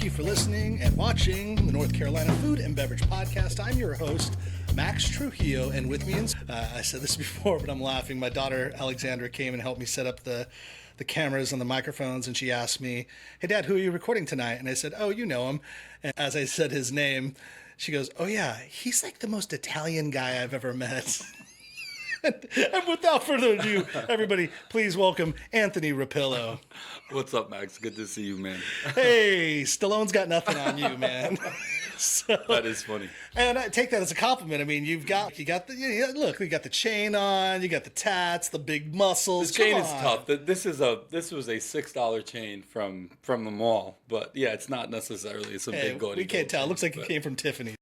you for listening and watching the North Carolina Food and Beverage Podcast. I'm your host, Max Trujillo, and with me, I said this before, but I'm laughing. My daughter, Alexandra, came and helped me set up the cameras and the microphones, and she asked me, "Hey, Dad, who are you recording tonight?" And I said, "Oh, you know him." And as I said his name, she goes, "Oh, yeah, he's like the most Italian guy I've ever met." And without further ado, everybody, please welcome Anthony Rapillo. What's up, Max? Good to see you, man. Hey, Stallone's got nothing on you, man. So, that is funny. And I take that as a compliment. I mean, you got the look. We got the chain on. You got the tats, the big muscles. The chain is tough. This was a $6 chain from the mall, but yeah, it's not necessarily some big gaudy. We can't tell. It looks like it came from Tiffany.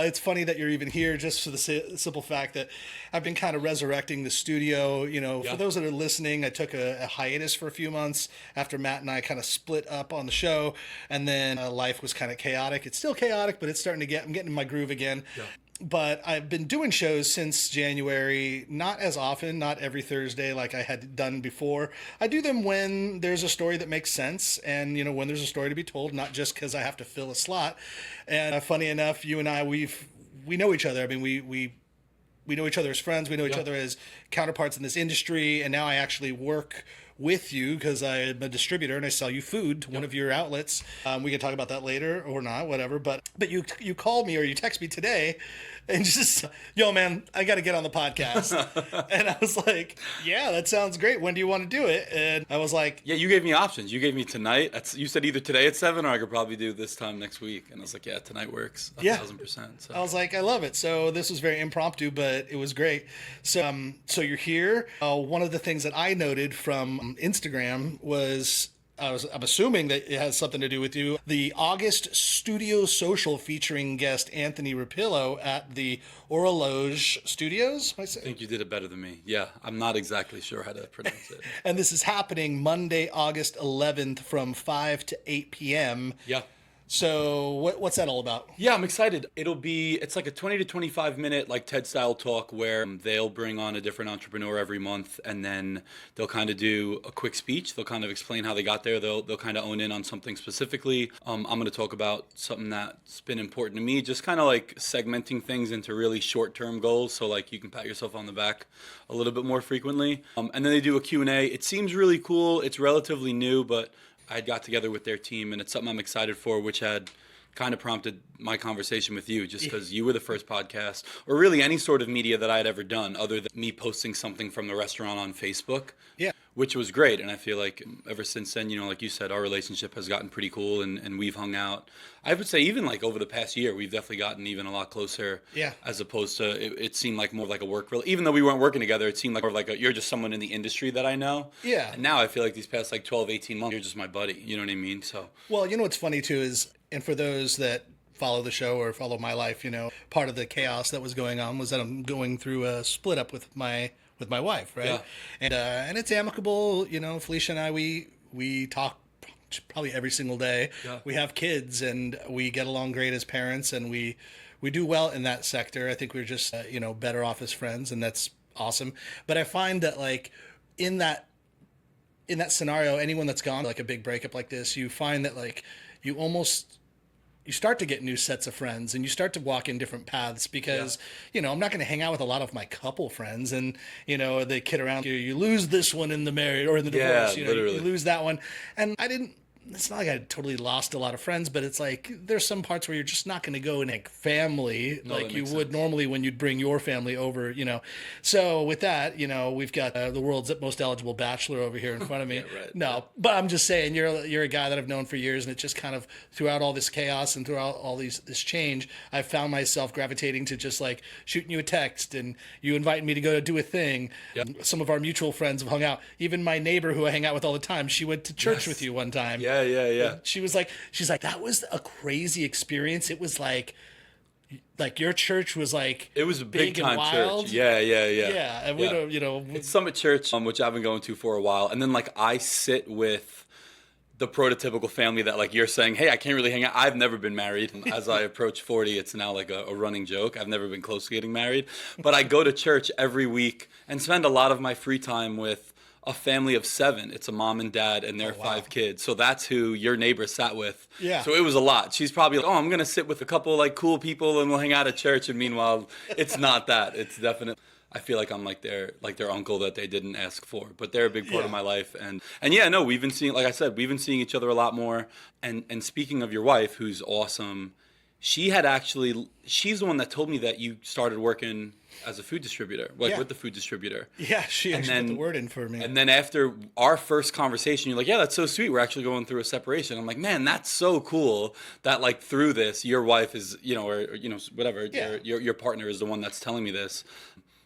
It's funny that you're even here just for the simple fact that I've been kind of resurrecting the studio. You know, For those that are listening, I took a hiatus for a few months after Matt and I kind of split up on the show, and then life was kind of chaotic. It's still chaotic, but it's starting to I'm getting in my groove again. Yeah. But I've been doing shows since January, not as often, not every Thursday like I had done before. I do them when there's a story that makes sense and, when there's a story to be told, not just because I have to fill a slot. And funny enough, you and I, we know each other. I mean, we know each other as friends. We know each other as counterparts in this industry. And now I actually work with you because I'm a distributor and I sell you food to one of your outlets. We can talk about that later or not, whatever. But you called me or you text me today and just, "Yo, man, I got to get on the podcast." And I was like, "Yeah, that sounds great. When do you want to do it?" And I was like, "Yeah, you gave me options. You gave me tonight. You said either today at 7 or I could probably do this time next week." And I was like, "Yeah, tonight works 1,000%. So. I was like, "I love it." So this was very impromptu, but it was great. So you're here. One of the things that I noted from Instagram was, I'm assuming that it has something to do with you, the August studio social featuring guest Anthony Rapillo at the HoroStudios. I think you did it better than me. Yeah, I'm not exactly sure how to pronounce it. And this is happening Monday, August 11th from 5 to 8 p.m. Yeah. So what's that all about? Yeah, I'm excited. It's like a 20 to 25 minute like TED style talk where they'll bring on a different entrepreneur every month, and then they'll kind of do a quick speech. They'll kind of explain how they got there. They'll kind of own in on something specifically. I'm going to talk about something that's been important to me, just kind of like segmenting things into really short-term goals, so like you can pat yourself on the back a little bit more frequently. And then they do a Q&A. It seems really cool. It's relatively new, but I got together with their team, and it's something I'm excited for, which had kind of prompted my conversation with you, just because you were the first podcast, or really any sort of media that I had ever done, other than me posting something from the restaurant on Facebook. Yeah. Which was great, and I feel like ever since then, like you said, our relationship has gotten pretty cool, and we've hung out. I would say even like over the past year, we've definitely gotten even a lot closer. Yeah. As opposed to, it seemed like more like a work, even though we weren't working together, it seemed like more like you're just someone in the industry that I know. Yeah. And now I feel like these past like 12, 18 months, you're just my buddy. You know what I mean? So. Well, what's funny too is, and for those that follow the show or follow my life, part of the chaos that was going on was that I'm going through a split up with my wife, right? Yeah. And it's amicable. Felicia and I, we talk probably every single day. Yeah. We have kids and we get along great as parents, and we do well in that sector. I think we're just better off as friends, and that's awesome. But I find that like in that scenario, anyone that's gone like a big breakup like this, you find that like you start to get new sets of friends, and you start to walk in different paths because, I'm not going to hang out with a lot of my couple friends, and, they kid around. You lose this one in the marriage or in the divorce, you lose that one. And it's not like I totally lost a lot of friends, but it's like there's some parts where you're just not going to go in like family like you would normally when you'd bring your family over, So with that, we've got the world's most eligible bachelor over here in front of me. Right. No, but I'm just saying you're a guy that I've known for years, and it just kind of throughout all this chaos and throughout all this change, I've found myself gravitating to just like shooting you a text and you inviting me to go do a thing. Yep. Some of our mutual friends have hung out. Even my neighbor who I hang out with all the time, she went to church with you one time. Yeah. And she's like, that was a crazy experience. It was like your church was like, it was a big time church. Yeah. Yeah, and we don't, it's Summit Church, which I've been going to for a while, and then like I sit with the prototypical family that like you're saying, hey, I can't really hang out. I've never been married. And as I approach 40, it's now like a running joke. I've never been close to getting married, but I go to church every week and spend a lot of my free time with a family of 7. It's a mom and dad and their 5 kids. So that's who your neighbor sat with. Yeah. So it was a lot. She's probably like, oh, I'm going to sit with a couple like cool people and we'll hang out at church. And meanwhile, it's not that. It's definitely, I feel like I'm like their uncle that they didn't ask for, but they're a big part of my life. And yeah, no, we've been seeing, like I said, we've been seeing each other a lot more. And speaking of your wife, who's awesome, she's the one that told me that you started working as a food distributor, with the food distributor. Yeah, she actually put the word in for me. And then after our first conversation, you're like, yeah, that's so sweet. We're actually going through a separation. I'm like, man, that's so cool that like through this, your wife is, whatever, your partner is the one that's telling me this.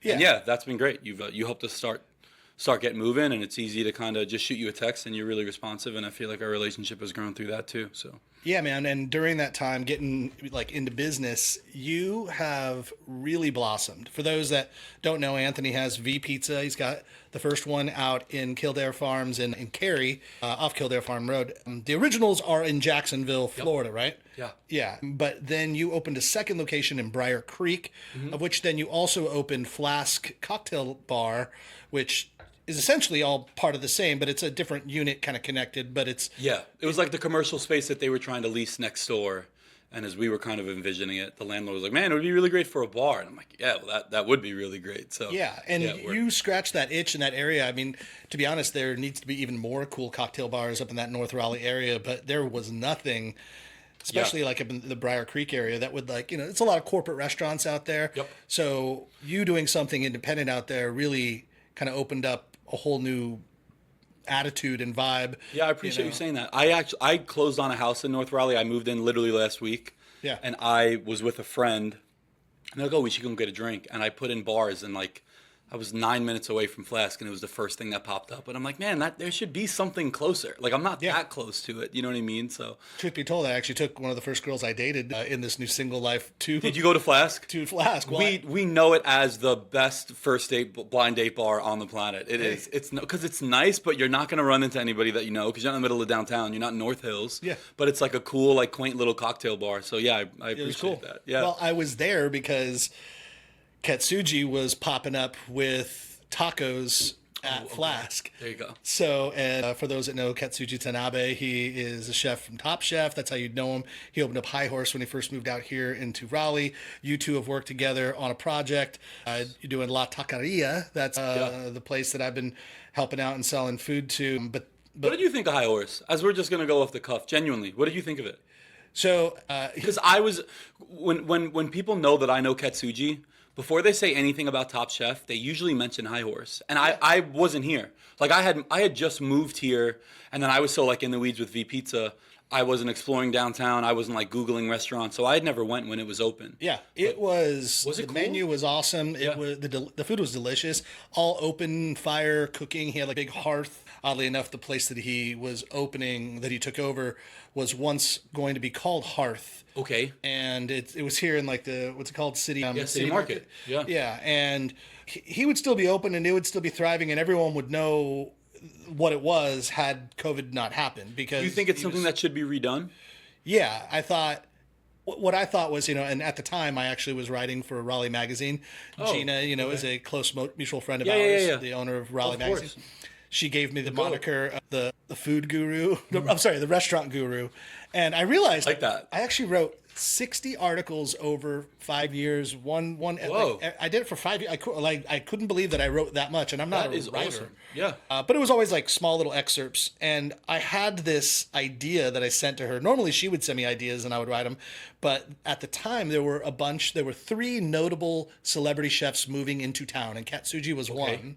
Yeah. And yeah, that's been great. You helped us start getting moving, and it's easy to kind of just shoot you a text and you're really responsive. And I feel like our relationship has grown through that too. So. Yeah, man. And during that time, getting like into business, you have really blossomed. For those that don't know, Anthony has V Pizza. He's got the first one out in Kildare Farms in Cary, off Kildare Farm Road. The originals are in Jacksonville, Florida, right? Yeah. Yeah. But then you opened a second location in Briar Creek, of which then you also opened Flask Cocktail Bar, which is essentially all part of the same, but it's a different unit kind of connected, but it's... Yeah, it was like the commercial space that they were trying to lease next door, and as we were kind of envisioning it, the landlord was like, man, it would be really great for a bar, and I'm like, yeah, well, that would be really great, so... Yeah, and you scratched that itch in that area. I mean, to be honest, there needs to be even more cool cocktail bars up in that North Raleigh area, but there was nothing... Especially like up in the Briar Creek area, that would it's a lot of corporate restaurants out there. Yep. So you doing something independent out there really kind of opened up a whole new attitude and vibe. Yeah, I appreciate you saying that. I closed on a house in North Raleigh. I moved in literally last week. Yeah. And I was with a friend, and they're like, oh, we should go get a drink. And I put in bars, and like, I was 9 minutes away from Flask, and it was the first thing that popped up. And I'm like, man, there should be something closer. Like, I'm not that close to it. You know what I mean? So, truth be told, I actually took one of the first girls I dated in this new single life to... Did you go to Flask? To Flask. Well, we know it as the best first date, blind date bar on the planet. It is. It's because it's nice, but you're not going to run into anybody that you know because you're not in the middle of downtown. You're not in North Hills. Yeah. But it's like a cool, like quaint little cocktail bar. So, yeah, I appreciate that. Yeah. Well, I was there because Katsuji was popping up with tacos at Flask. There you go. So, and for those that know Katsuji Tanabe, he is a chef from Top Chef. That's how you'd know him. He opened up High Horse when he first moved out here into Raleigh. You two have worked together on a project. You're doing La Taqueria. That's the place that I've been helping out and selling food to. But what did you think of High Horse? As we're just going to go off the cuff, genuinely, what did you think of it? So, because I was, when people know that I know Katsuji, before they say anything about Top Chef, they usually mention High Horse. And I wasn't here. Like I had just moved here, and then I was so like in the weeds with V Pizza. I wasn't exploring downtown. I wasn't like Googling restaurants, so I had never went when it was open. Yeah, it was. Was it the cool? menu was awesome. Yeah. It was the food was delicious. All open fire cooking. He had like a big hearth. Oddly enough, the place that he was opening, that he took over, was once going to be called Hearth. Okay. And it was here in like the what's it called City City Market. Yeah. Yeah, and he would still be open and it would still be thriving, and everyone would know what it was had COVID not happened. Because do you think it's something that should be redone? Yeah, I thought. What I thought was, and at the time I actually was writing for Raleigh Magazine. Gina, is a close mutual friend of ours, the owner of Raleigh Magazine. Course. She gave me the moniker of the food guru. I'm sorry, the restaurant guru. And I realized like that. I actually wrote 60 articles over 5 years. One. Whoa. I did it for 5 years. I couldn't believe that I wrote that much, and I'm not a writer. Awesome. Yeah. But it was always like small little excerpts, and I had this idea that I sent to her. Normally, she would send me ideas, and I would write them. But at the time, there were 3 notable celebrity chefs moving into town, and Katsuji was one.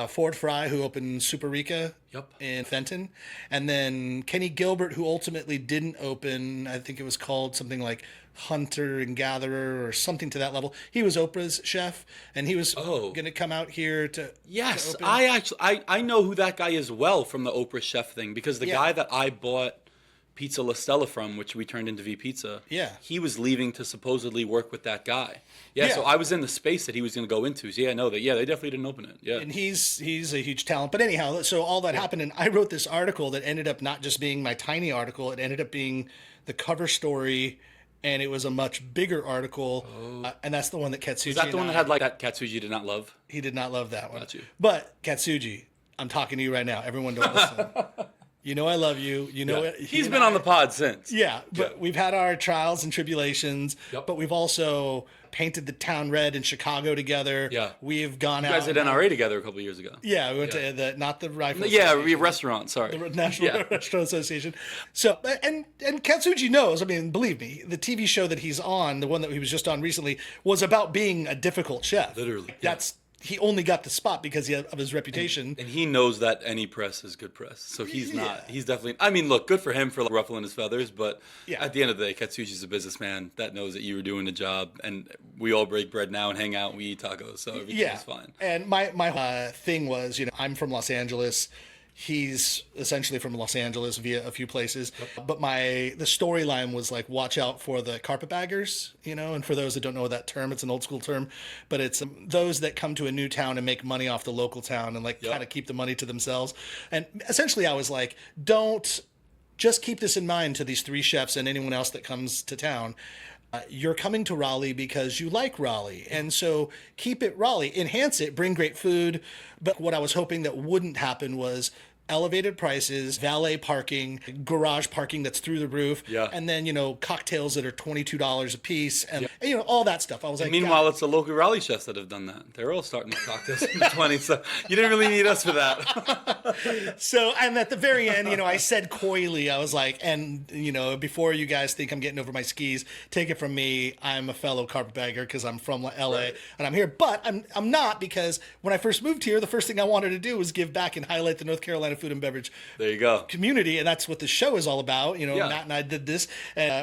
Ford Fry, who opened Superica in Fenton, and then Kenny Gilbert, who ultimately didn't open. I think it was called something like Hunter and Gatherer or something to that level. He was Oprah's chef, and he was going to come out here to Yes, to open. I know who that guy is well from the Oprah chef thing, because the guy that I bought Pizza La Stella from, which we turned into V Pizza, he was leaving to supposedly work with that guy. So I was in the space that he was going to go into. So I know that. Yeah, they definitely didn't open it. Yeah, and he's a huge talent. But anyhow, so all that happened, and I wrote this article that ended up not just being my tiny article. It ended up being the cover story, and it was a much bigger article. And that's the one that Katsuji. Is that the one that had like that Katsuji did not love? He did not love that one. Got you. But Katsuji, I'm talking to you right now. Everyone don't listen. You know I love you. You know he's been on the pod since. Yeah, but we've had our trials and tribulations. Yep. But we've also painted the town red in Chicago together. Yeah, we've gone out. You guys did NRA together a couple of years ago. Yeah, we went to not the rifle. Yeah, restaurant. Sorry, the National Restaurant Association. So and Katsuji knows. I mean, believe me, the TV show that he's on, the one that he was just on recently, was about being a difficult chef. Literally, He only got the spot because of his reputation. And he knows that any press is good press. So he's not. He's definitely. I mean, look, good for him for ruffling his feathers. But at the end of the day, Katsuji's a businessman that knows that you were doing the job. And we all break bread now and hang out and we eat tacos. So everything's fine. And my thing was, I'm from Los Angeles. He's essentially from Los Angeles via a few places. Yep. But the storyline was like, watch out for the carpetbaggers, and for those that don't know that term, it's an old school term, but it's those that come to a new town and make money off the local town and kind of keep the money to themselves. And essentially I was like, don't just keep this in mind to these 3 chefs and anyone else that comes to town. You're coming to Raleigh because you like Raleigh. And so keep it Raleigh, enhance it, bring great food. But what I was hoping that wouldn't happen was elevated prices, valet parking, garage parking that's through the roof, and then, cocktails that are $22 a piece, and all that stuff. I was like, meanwhile, it's the local Raleigh chefs that have done that. They're all starting with cocktails in the 20s, so you didn't really need us for that. So, and at the very end, I said coyly, I was like, and, before you guys think I'm getting over my skis, take it from me, I'm a fellow carpetbagger because I'm from LA and I'm here, but I'm not, because when I first moved here, the first thing I wanted to do was give back and highlight the North Carolina food and beverage community, and that's what the show is all about. Matt and I did this,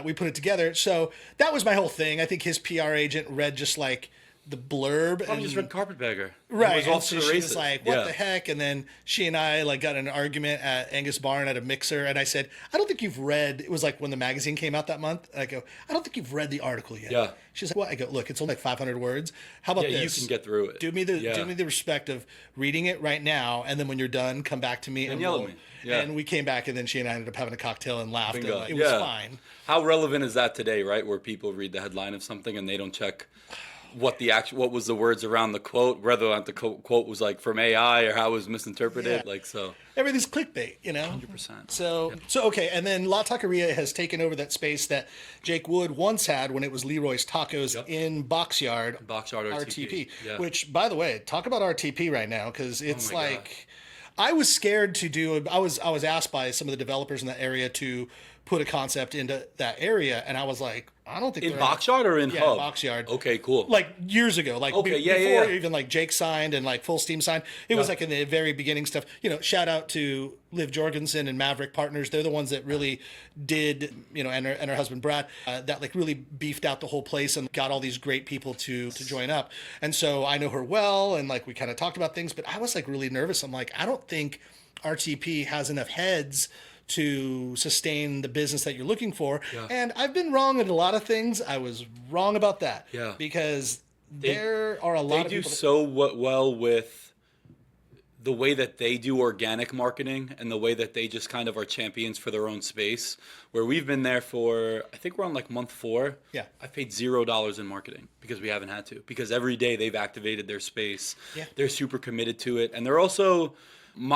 we put it together. So that was my whole thing. I think his PR agent read just like the blurb. I just read carpetbagger. Right. It was off to the races. She was like, what the heck? And then she and I got in an argument at Angus Barn at a mixer. And I said, I don't think you've read, it was like when the magazine came out that month. And I go, I don't think you've read the article yet. Yeah. She's like, what? I go, look, it's only like 500 words. How about this? You can get through it. Do me the respect of reading it right now. And then when you're done, come back to me and yell at me. Yeah. And we came back, and then she and I ended up having a cocktail and laughed. And it was fine. How relevant is that today, right? Where people read the headline of something and they don't check what was the words around the quote, whether or not the quote was like from AI or how it was misinterpreted. Everything's clickbait, 100%. So okay, and then La Taqueria has taken over that space that Jake Wood once had when it was Leroy's Tacos in Boxyard RTP. Which, by the way, talk about RTP right now, because it's like, I was scared to do. I was asked by some of the developers in that area to put a concept into that area, and I was like, I don't think in Boxyard or in Hub? Boxyard. Okay, cool. Like years ago, before even like Jake signed and like Full Steam signed. It was like in the very beginning stuff. Shout out to Liv Jorgensen and Maverick Partners. They're the ones that really did, and her husband Brad, that like really beefed out the whole place and got all these great people to join up. And so I know her well, and like we kind of talked about things, but I was like really nervous. I'm like, I don't think RTP has enough heads to sustain the business that you're looking for. And I've been wrong in a lot of things. I was wrong about that. Because there are a lot of people. They do so well with the way that they do organic marketing and the way that they just kind of are champions for their own space, where we've been there for, I think we're on like month 4. I've paid $0 in marketing because we haven't had to, because every day they've activated their space. They're super committed to it. And they're also,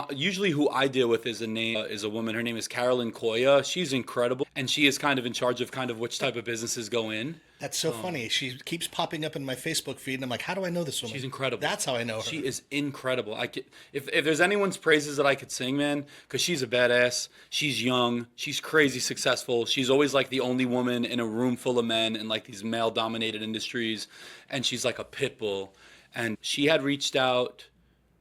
usually who I deal with is a woman. Her name is Carolyn Koya. She's incredible, and she is kind of in charge of which type of businesses go in. That's so funny. She keeps popping up in my Facebook feed, and I'm like, how do I know this woman? She's incredible. That's how I know her. She is incredible. If there's anyone's praises that I could sing, man, because she's a badass. She's young. She's crazy successful. She's always like the only woman in a room full of men in like these male-dominated industries, and she's like a pit bull. And she had reached out.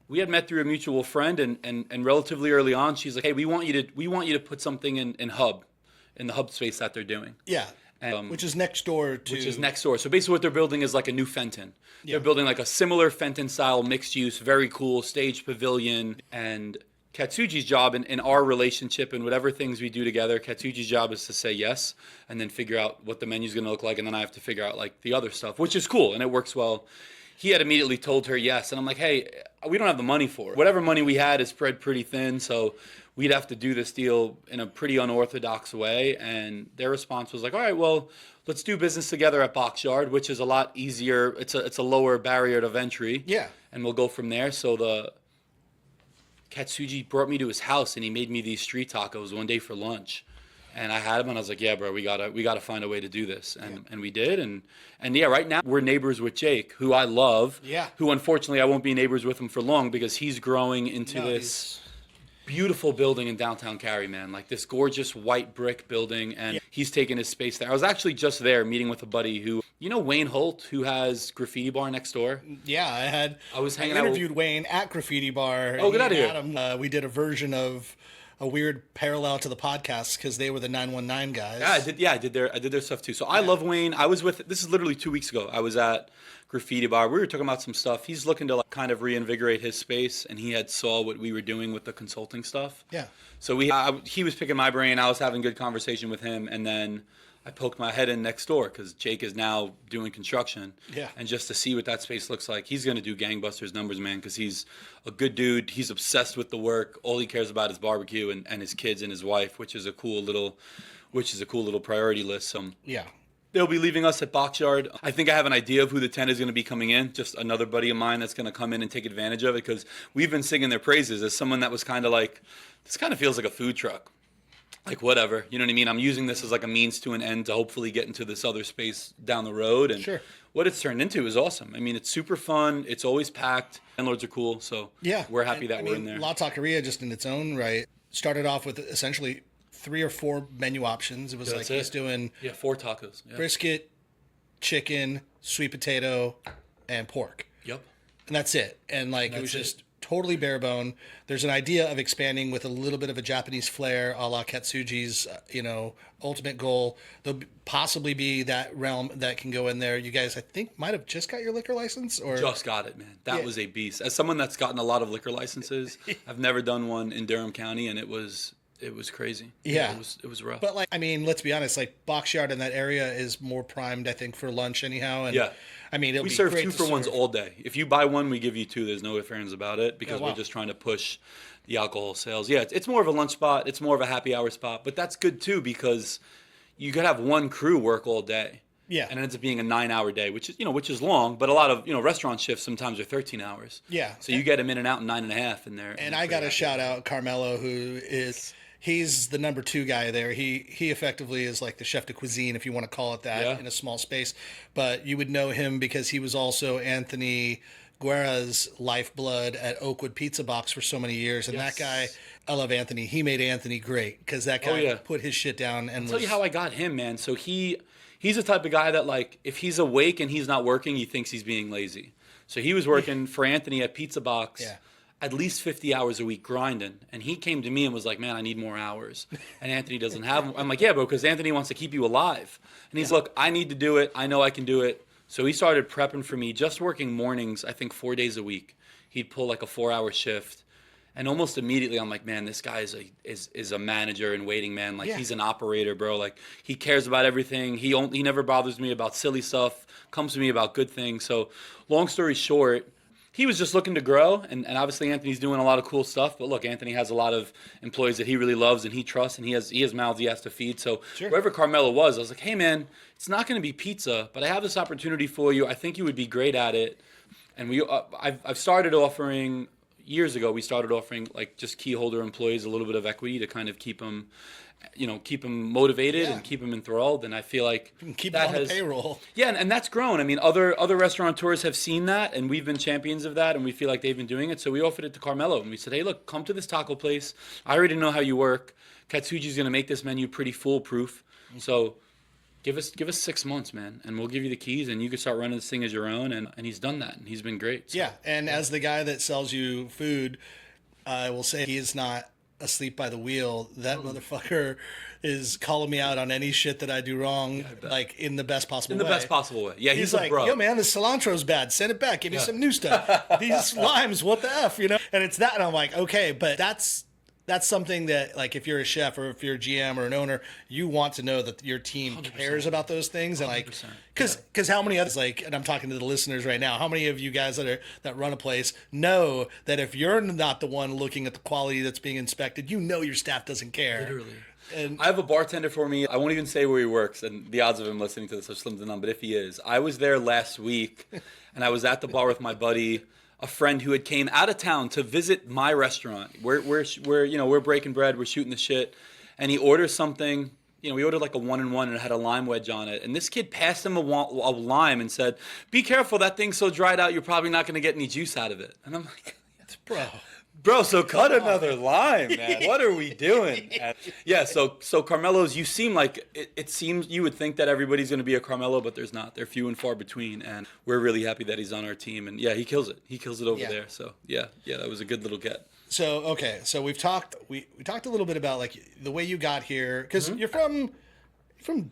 We had met through a mutual friend, and relatively early on, she's like, "Hey, we want you to put something in Hub, in the Hub space that they're doing." And, which is next door to. Which is next door. So basically, what they're building is like a new Fenton. They're building like a similar Fenton style mixed use, very cool stage pavilion. And Katsuji's job in our relationship and whatever things we do together, Katsuji's job is to say yes, and then figure out what the menu's going to look like, and then I have to figure out like the other stuff, which is cool and it works well. He had immediately told her yes, and I'm like, hey, we don't have the money for it. Whatever money we had is spread pretty thin, so we'd have to do this deal in a pretty unorthodox way. And their response was like, all right, well, let's do business together at Boxyard, which is a lot easier. It's a lower barrier of entry. And we'll go from there. So Katsuji brought me to his house and he made me these street tacos one day for lunch. And I had them, and I was like, "Yeah, bro, we gotta find a way to do this," and we did, and yeah, right now we're neighbors with Jake, who I love, who unfortunately I won't be neighbors with him for long because he's growing into this beautiful building in downtown Cary, man, like this gorgeous white brick building, and he's taking his space there. I was actually just there meeting with a buddy who, you know, Wayne Holt, who has Graffiti Bar next door. Yeah, I interviewed Wayne at Graffiti Bar. Oh, get out of here! Adam, we did a version of a weird parallel to the podcast because they were the 919 guys. Yeah, I did their stuff too. So I love Wayne. I was this is literally 2 weeks ago. I was at Graffiti Bar. We were talking about some stuff. He's looking to like kind of reinvigorate his space, and he had saw what we were doing with the consulting stuff. Yeah. So he was picking my brain. I was having good conversation with him, and then I poked my head in next door because Jake is now doing construction. Yeah. And just to see what that space looks like, he's going to do gangbusters numbers, man, because he's a good dude. He's obsessed with the work. All he cares about is barbecue and his kids and his wife, which is a cool little priority list. Yeah. They'll be leaving us at Boxyard. I think I have an idea of who the 10 is going to be coming in. Just another buddy of mine that's going to come in and take advantage of it because we've been singing their praises as someone that was kind of like, this kind of feels like a food truck. Like whatever, you know what I mean? I'm using this as like a means to an end to hopefully get into this other space down the road. And what it's turned into is awesome. I mean, it's super fun. It's always packed. Landlords are cool. So we're happy that we're in there. La Taqueria, just in its own right, started off with essentially 3 or 4 menu options. It was he's doing 4 tacos. Yeah. Brisket, chicken, sweet potato, and pork. Yep. And that's it. And like it was just totally bare bone. There's an idea of expanding with a little bit of a Japanese flair, a la Katsuji's, ultimate goal. There'll possibly be that realm that can go in there. You guys, I think, might have just got your liquor license, or just got it, man. That was a beast. As someone that's gotten a lot of liquor licenses, I've never done one in Durham County, and it was crazy. Yeah. It was rough. But like, I mean, let's be honest, like Boxyard in that area is more primed, I think, for lunch anyhow. And I mean, we serve 2-for-1s all day. If you buy one, we give you 2. There's no ifs, ands about it because we're just trying to push the alcohol sales. Yeah, it's more of a lunch spot. It's more of a happy hour spot, but that's good too because you could have one crew work all day. Yeah. And it ends up being a 9-hour day, which is long, but a lot of, restaurant shifts sometimes are 13 hours. Yeah. So you get them in and out in 9.5 and they're. And I got to shout out Carmelo, he's the number 2 guy there. He effectively is like the chef de cuisine, if you want to call it that, in a small space. But you would know him because he was also Anthony Guerra's lifeblood at Oakwood Pizza Box for so many years. And that guy, I love Anthony. He made Anthony great because that guy put his shit down. And I'll tell you how I got him, man. So he's the type of guy that, like, if he's awake and he's not working, he thinks he's being lazy. So he was working for Anthony at Pizza Box. Yeah. At least 50 hours a week grinding. And he came to me and was like, man, I need more hours. And Anthony doesn't have them. I'm like, yeah, bro, because Anthony wants to keep you alive. And he's look, I need to do it. I know I can do it. So he started prepping for me, just working mornings, I think 4 days a week. He'd pull like a 4-hour shift. And almost immediately I'm like, man, this guy is a manager and waiting man. Like he's an operator, bro. Like he cares about everything. He never bothers me about silly stuff. Comes to me about good things. So long story short, he was just looking to grow, and obviously Anthony's doing a lot of cool stuff. But look, Anthony has a lot of employees that he really loves and he trusts, and he has mouths he has to feed. So wherever Carmelo was, I was like, hey man, it's not going to be pizza, but I have this opportunity for you. I think you would be great at it. And I've started offering years ago. We started offering like just key holder employees a little bit of equity to kind of keep them motivated and keep them enthralled. And I feel like keep that on the payroll. Yeah, and that's grown. I mean, other restaurateurs have seen that, and we've been champions of that, and we feel like they've been doing it. So we offered it to Carmelo, and we said, hey, look, come to this taco place. I already know how you work. Katsuji's going to make this menu pretty foolproof. So give us 6 months, man, and we'll give you the keys, and you can start running this thing as your own. And he's done that, and he's been great. So, as the guy that sells you food, I will say he is not asleep by the wheel. That motherfucker is calling me out on any shit that I do wrong, like in the best possible way. In the best possible way. Yeah, he's like, a bro. yo, man, this cilantro's bad. Send it back. Give me some new stuff. These limes, what the F, And it's that, and I'm like, okay, but that's something that, like, if you're a chef or if you're a GM or an owner, you want to know that your team 100%. cares about those things. And like, because how many others, like, and I'm talking to the listeners right now, how many of you guys that run a place know that if you're not the one looking at the quality that's being inspected, your staff doesn't care. Literally. And I have a bartender for me. I won't even say where he works, and the odds of him listening to this are slim to none, but if he is. I was there last week, and I was at the bar with my buddy a friend who had came out of town to visit my restaurant. We're breaking bread, we're shooting the shit, and he orders something. We ordered like a 1-in-1 and it had a lime wedge on it. And this kid passed him a lime and said, "Be careful, that thing's so dried out, you're probably not going to get any juice out of it." And I'm like, Bro, so cut another lime, man. What are we doing? Yeah, so Carmelo's, you seem like, it seems, you would think that everybody's going to be a Carmelo, but there's not. They're few and far between, and we're really happy that he's on our team. And yeah, he kills it. He kills it over there. So yeah, that was a good little get. So, okay, so we talked a little bit about like the way you got here, because you're from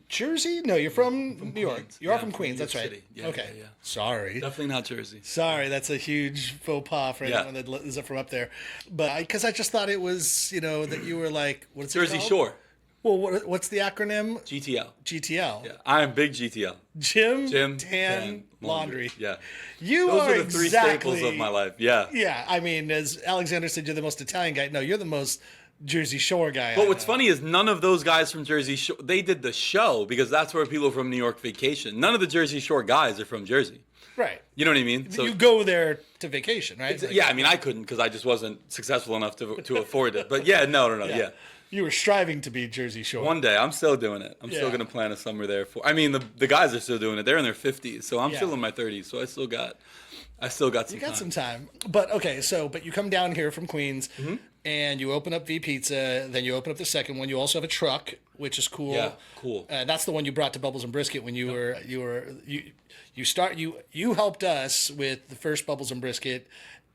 Jersey? No, you're from New York. Queens. You are from Queens, that's right. City. Yeah, okay. Yeah. Sorry. Definitely not Jersey. Sorry, that's a huge faux pas for anyone that is from up there. But because I just thought it was, that you were like, what's it Jersey called? Shore. Well, what's the acronym? GTL. GTL. Yeah, I am big GTL. Gym, Tan, Laundry. Yeah. Those are the three staples of my life. Yeah. Yeah, I mean, as Alexander said, you're the most Italian guy. No, you're the most Jersey Shore guy. But what's funny is none of those guys from Jersey Shore, they did the show because that's where people from New York vacation. None of the Jersey Shore guys are from Jersey. Right. You know what I mean? So you go there to vacation, right? Yeah, I mean, I couldn't because I just wasn't successful enough to afford it. But yeah, no, yeah. You were striving to be Jersey Shore. One day, I'm still doing it. I'm still going to plan a summer there. I mean, the guys are still doing it. They're in their 50s, so I'm still in my 30s. So I still got some time. You got some time. But okay, but you come down here from Queens, and you open up V Pizza. Then you open up the second one. You also have a truck, which is cool. Yeah, cool. That's the one you brought to Bubbles and Brisket when you helped us with the first Bubbles and Brisket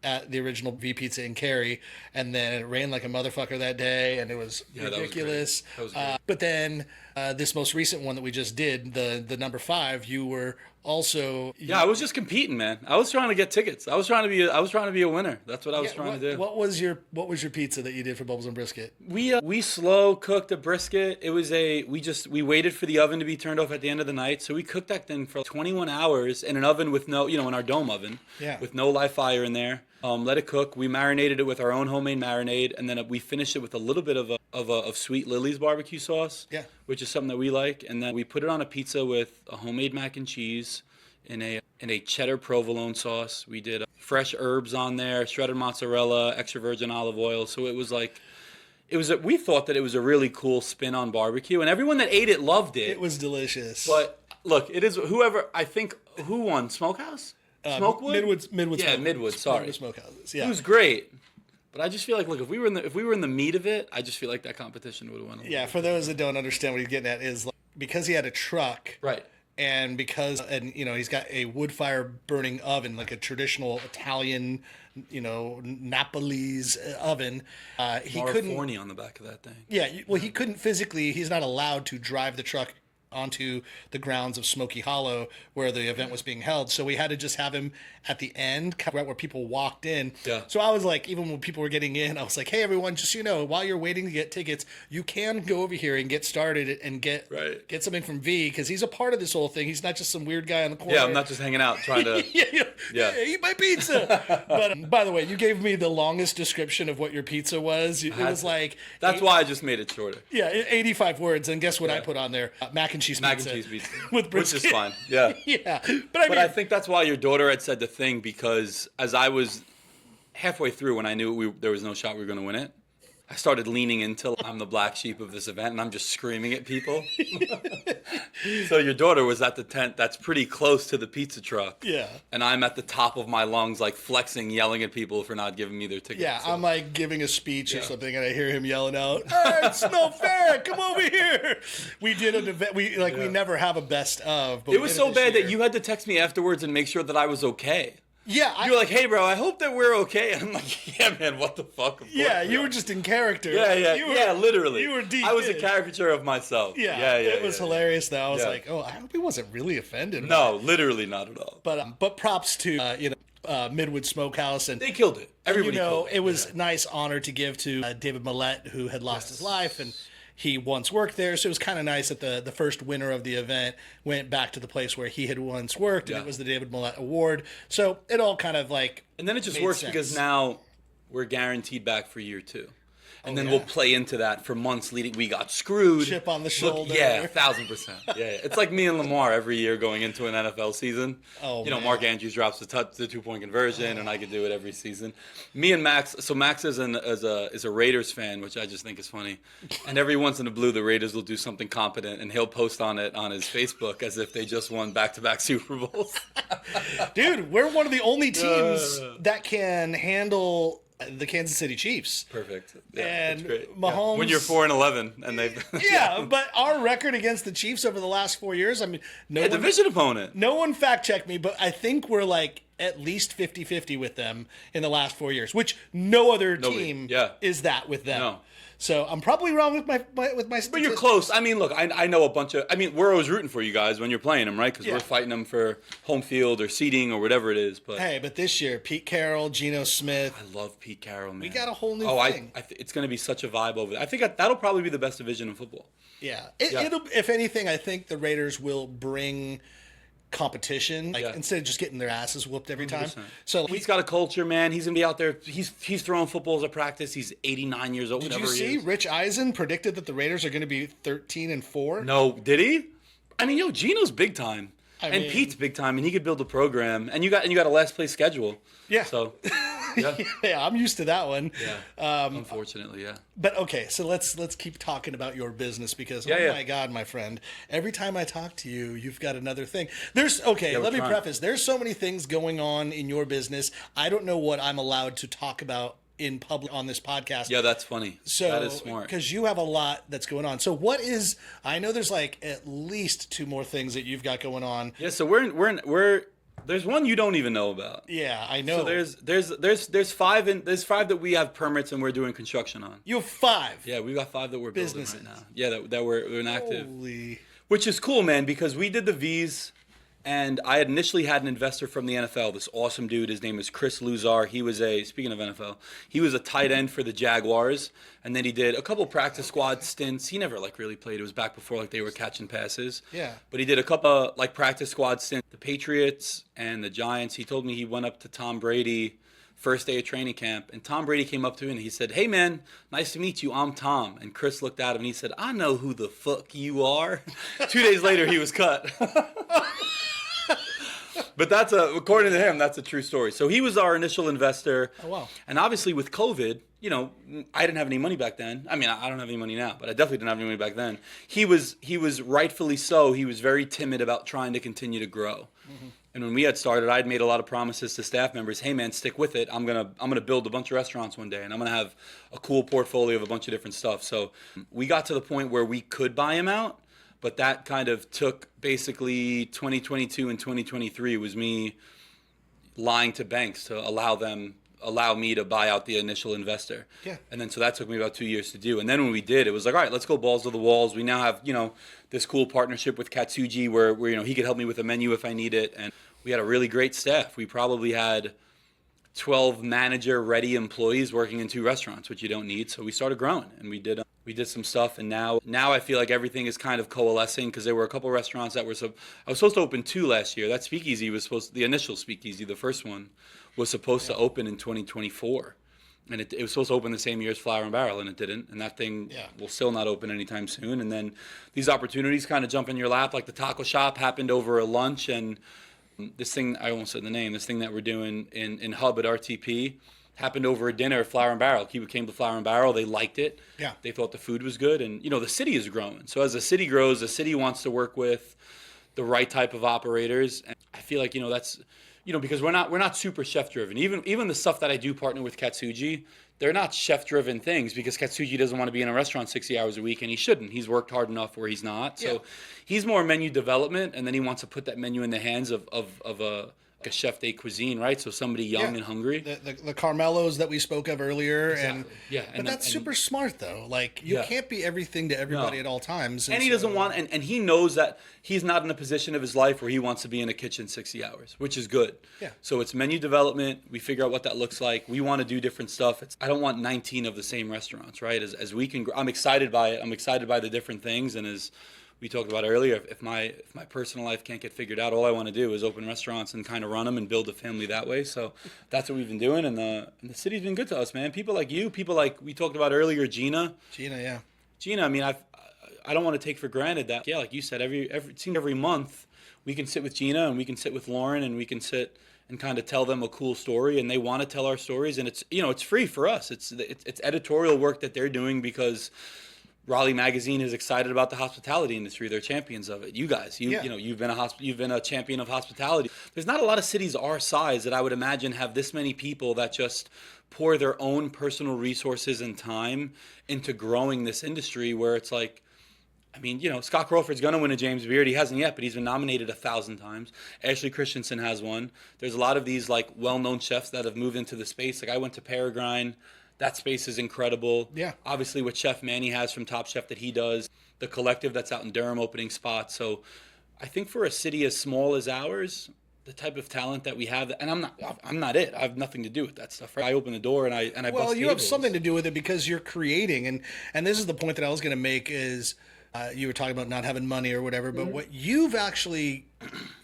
at the original V Pizza in Cary, and then it rained like a motherfucker that day, and it was ridiculous. That was great. But then this most recent one that we just did, the number 5, you were also. I was just competing, man. I was trying to get tickets. I was trying to be a winner. That's what I was trying to do. What was your pizza that you did for Bubbles and Brisket? We slow cooked a brisket. It was we waited for the oven to be turned off at the end of the night. So we cooked that thing for 21 hours in an oven with no, in our dome oven, with no live fire in there. Let it cook. We marinated it with our own homemade marinade, and then we finished it with a little bit of Sweet Lily's barbecue sauce, which is something that we like. And then we put it on a pizza with a homemade mac and cheese in a cheddar provolone sauce. We did fresh herbs on there, shredded mozzarella, extra virgin olive oil. So it was like, we thought that it was a really cool spin on barbecue, and everyone that ate it loved it. It was delicious. But look, it is who won? Smokehouse? Smokewood? Midwood. Yeah, Midwood. Sorry, Midwood Smokehouses. Yeah, it was great. But I just feel like, look, if we were in the meat of it, I just feel like that competition would have won. Yeah, for those that don't understand what he's getting at is because he had a truck, right? And he's got a wood fire burning oven, like a traditional Italian, Napoli's oven. He couldn't. On the back of that thing. Yeah, well, he couldn't physically. He's not allowed to drive the truck onto the grounds of Smoky Hollow where the event was being held. So we had to just have him at the end, right where people walked in. Yeah. So I was like, even when people were getting in, I was like, hey, everyone, just while you're waiting to get tickets, you can go over here and get started and get something from V, because he's a part of this whole thing. He's not just some weird guy on the corner. Yeah, I'm not just hanging out trying to... eat my pizza. But by the way, you gave me the longest description of what your pizza was. It was like... That's why I just made it shorter. Yeah, 85 words. And guess what I put on there? Mac and cheese pizza with brisket. Which is fine. Yeah. Yeah. But I think that's why your daughter had said the thing, because as I was halfway through, when I knew there was no shot we were going to win it, I started leaning into I'm the black sheep of this event, and I'm just screaming at people. So your daughter was at the tent that's pretty close to the pizza truck. Yeah. And I'm at the top of my lungs, like flexing, yelling at people for not giving me their tickets. Yeah, so. I'm like giving a speech or something, and I hear him yelling out, "Hey, it's no fair! Come over here!" We did an event. We never have a best of. But it was so bad that you had to text me afterwards and make sure that I was okay. Yeah, you were like, "Hey, bro, I hope that we're okay." And I'm like, "Yeah, man, what the fuck?" Yeah, you were just in character. Yeah, literally. You were deep. I was a caricature of myself. Yeah. It was hilarious, though. I was like, "Oh, I hope he wasn't really offended." No, literally not at all. But props to Midwood Smokehouse, and they killed it. Everybody killed it. It was nice honor to give to David Millett, who had lost his life, and he once worked there, so it was kind of nice that the first winner of the event went back to the place where he had once worked, and it was the David Millett Award. So it all kind of and then it just works because now we're guaranteed back for year 2. And then we'll play into that for months leading. We got screwed. Chip on the shoulder. Yeah, 1,000%. Yeah. It's like me and Lamar every year going into an NFL season. Oh, man. Mark Andrews drops the 2-point conversion, and I could do it every season. Me and Max. So Max is a Raiders fan, which I just think is funny. And every once in a blue, the Raiders will do something competent, and he'll post on it on his Facebook as if they just won back-to-back Super Bowls. Dude, we're one of the only teams that can handle the Kansas City Chiefs. Perfect. Yeah, and that's great. Mahomes. Yeah. When you're 4-11 and they've but our record against the Chiefs over the last 4 years, I mean, division opponent. No one fact checked me, but I think we're like at least 50-50 with them in the last 4 years, which no other team is that with them. No. So I'm probably wrong with my statistics. But you're close. I mean, look, I know a bunch of. I mean, we're always rooting for you guys when you're playing them, right? Because we're fighting them for home field or seating or whatever it is. But hey, but this year, Pete Carroll, Geno Smith. I love Pete Carroll, man. We got a whole new thing. It's going to be such a vibe over there. I think that'll probably be the best division in football. Yeah. It'll. If anything, I think the Raiders will bring competition, instead of just getting their asses whooped every time. 100%. So he's got a culture, man. He's gonna be out there. He's throwing footballs at practice. He's 89 years old. Did you see Rich Eisen predicted that the Raiders are going to be 13-4? No, did he? I mean, Geno's big time, and Pete's big time, and he could build a program. And you got a last place schedule. Yeah. So. Yeah, I'm used to that one. Yeah. Unfortunately, yeah. But okay, so let's keep talking about your business because my God, my friend, every time I talk to you, you've got another thing. Let me preface. There's so many things going on in your business. I don't know what I'm allowed to talk about in public on this podcast. Yeah, that's funny. So that is smart. Because you have a lot that's going on. So what is? I know there's like at least 2 more things that you've got going on. Yeah. So we're. There's one you don't even know about. Yeah, I know. So there's 5 that we have permits and we're doing construction on. You have 5. Yeah, we got 5 that we're building right now. Yeah, that we're inactive. Holy. Which is cool, man, because we did the V's, and I had initially had an investor from the NFL. This awesome dude. His name is Chris Luzar. He was speaking of NFL, he was a tight end for the Jaguars, and then he did a couple practice squad stints. He never really played. It was back before they were catching passes. Yeah. But he did a couple practice squad stints. The Patriots and the Giants. He told me he went up to Tom Brady first day of training camp, and Tom Brady came up to him and he said, "Hey man, nice to meet you. I'm Tom." And Chris looked at him and he said, "I know who the fuck you are." 2 days later, he was cut. But according to him, that's a true story. So he was our initial investor. Oh, wow. And obviously with COVID, I didn't have any money back then. I mean, I don't have any money now, but I definitely didn't have any money back then. He was rightfully so. He was very timid about trying to continue to grow. Mm-hmm. And when we had started, I'd made a lot of promises to staff members. Hey man, stick with it. I'm gonna build a bunch of restaurants one day, and I'm gonna have a cool portfolio of a bunch of different stuff. So we got to the point where we could buy him out. But that kind of took basically 2022 and 2023 was me lying to banks to allow me to buy out the initial investor. Yeah. And then so that took me about 2 years to do. And then when we did, it was like, all right, let's go balls to the walls. We now have, this cool partnership with Katsuji where he could help me with a menu if I need it. And we had a really great staff. We probably had 12 manager-ready employees working in 2 restaurants, which you don't need. So we started growing, and we did some stuff, and now I feel like everything is kind of coalescing because there were a couple restaurants that I was supposed to open 2 last year. That speakeasy the initial speakeasy, the first one, was supposed to open in 2024, and it was supposed to open the same year as Flower and Barrel, and it didn't, and that thing will still not open anytime soon. And then these opportunities kind of jump in your lap, like the taco shop happened over a lunch, and this thing, I almost said the name, this thing that we're doing in Hub at RTP happened over a dinner at Flower and Barrel. People came to Flower and Barrel. They liked it. Yeah. They thought the food was good. And, the city is growing. So as the city grows, the city wants to work with the right type of operators. And I feel like, that's, because we're not super chef driven. Even the stuff that I do partner with Katsuji, they're not chef driven things because Katsuji doesn't want to be in a restaurant 60 hours a week, and he shouldn't. He's worked hard enough where he's not. So he's more menu development, and then he wants to put that menu in the hands of a chef de cuisine, right? So somebody young and hungry. The Carmelos that we spoke of earlier. Exactly. But that's super smart, though. Like, you can't be everything to everybody at all times. And he doesn't want, and he knows that he's not in a position of his life where he wants to be in a kitchen 60 hours, which is good. Yeah. So it's menu development. We figure out what that looks like. We want to do different stuff. I don't want 19 of the same restaurants, right? As we can, I'm excited by it. I'm excited by the different things. And as we talked about earlier, if my personal life can't get figured out, all I want to do is open restaurants and kind of run them and build a family that way. So that's what we've been doing, and the city's been good to us, man. People like you, people like we talked about earlier, Gina. Yeah. Gina, I mean, I don't want to take for granted that, yeah, like you said, every month we can sit with Gina and we can sit with Lauren and we can sit and kind of tell them a cool story, and they want to tell our stories, and it's, you know, it's free for us. It's editorial work that they're doing because Raleigh Magazine is excited about the hospitality industry. They're champions of it. You guys, you know, you've been a champion of hospitality. There's not a lot of cities our size that I would imagine have this many people that just pour their own personal resources and time into growing this industry, where it's like, I mean, you know, Scott Crawford's going to win a James Beard. He hasn't yet, but he's been nominated 1,000 times. Ashley Christensen has one. There's a lot of these, like, well-known chefs that have moved into the space. Like, I went to Peregrine. That space is incredible. Yeah. Obviously, what Chef Manny has from Top Chef that he does. The Collective that's out in Durham opening spots. So I think for a city as small as ours, the type of talent that we have, and I'm not it. I have nothing to do with that stuff. Right? I open the door and I well, bust you have tables. something to do with it because you're creating, and this is the point that I was going to make is you were talking about not having money or whatever, but what you've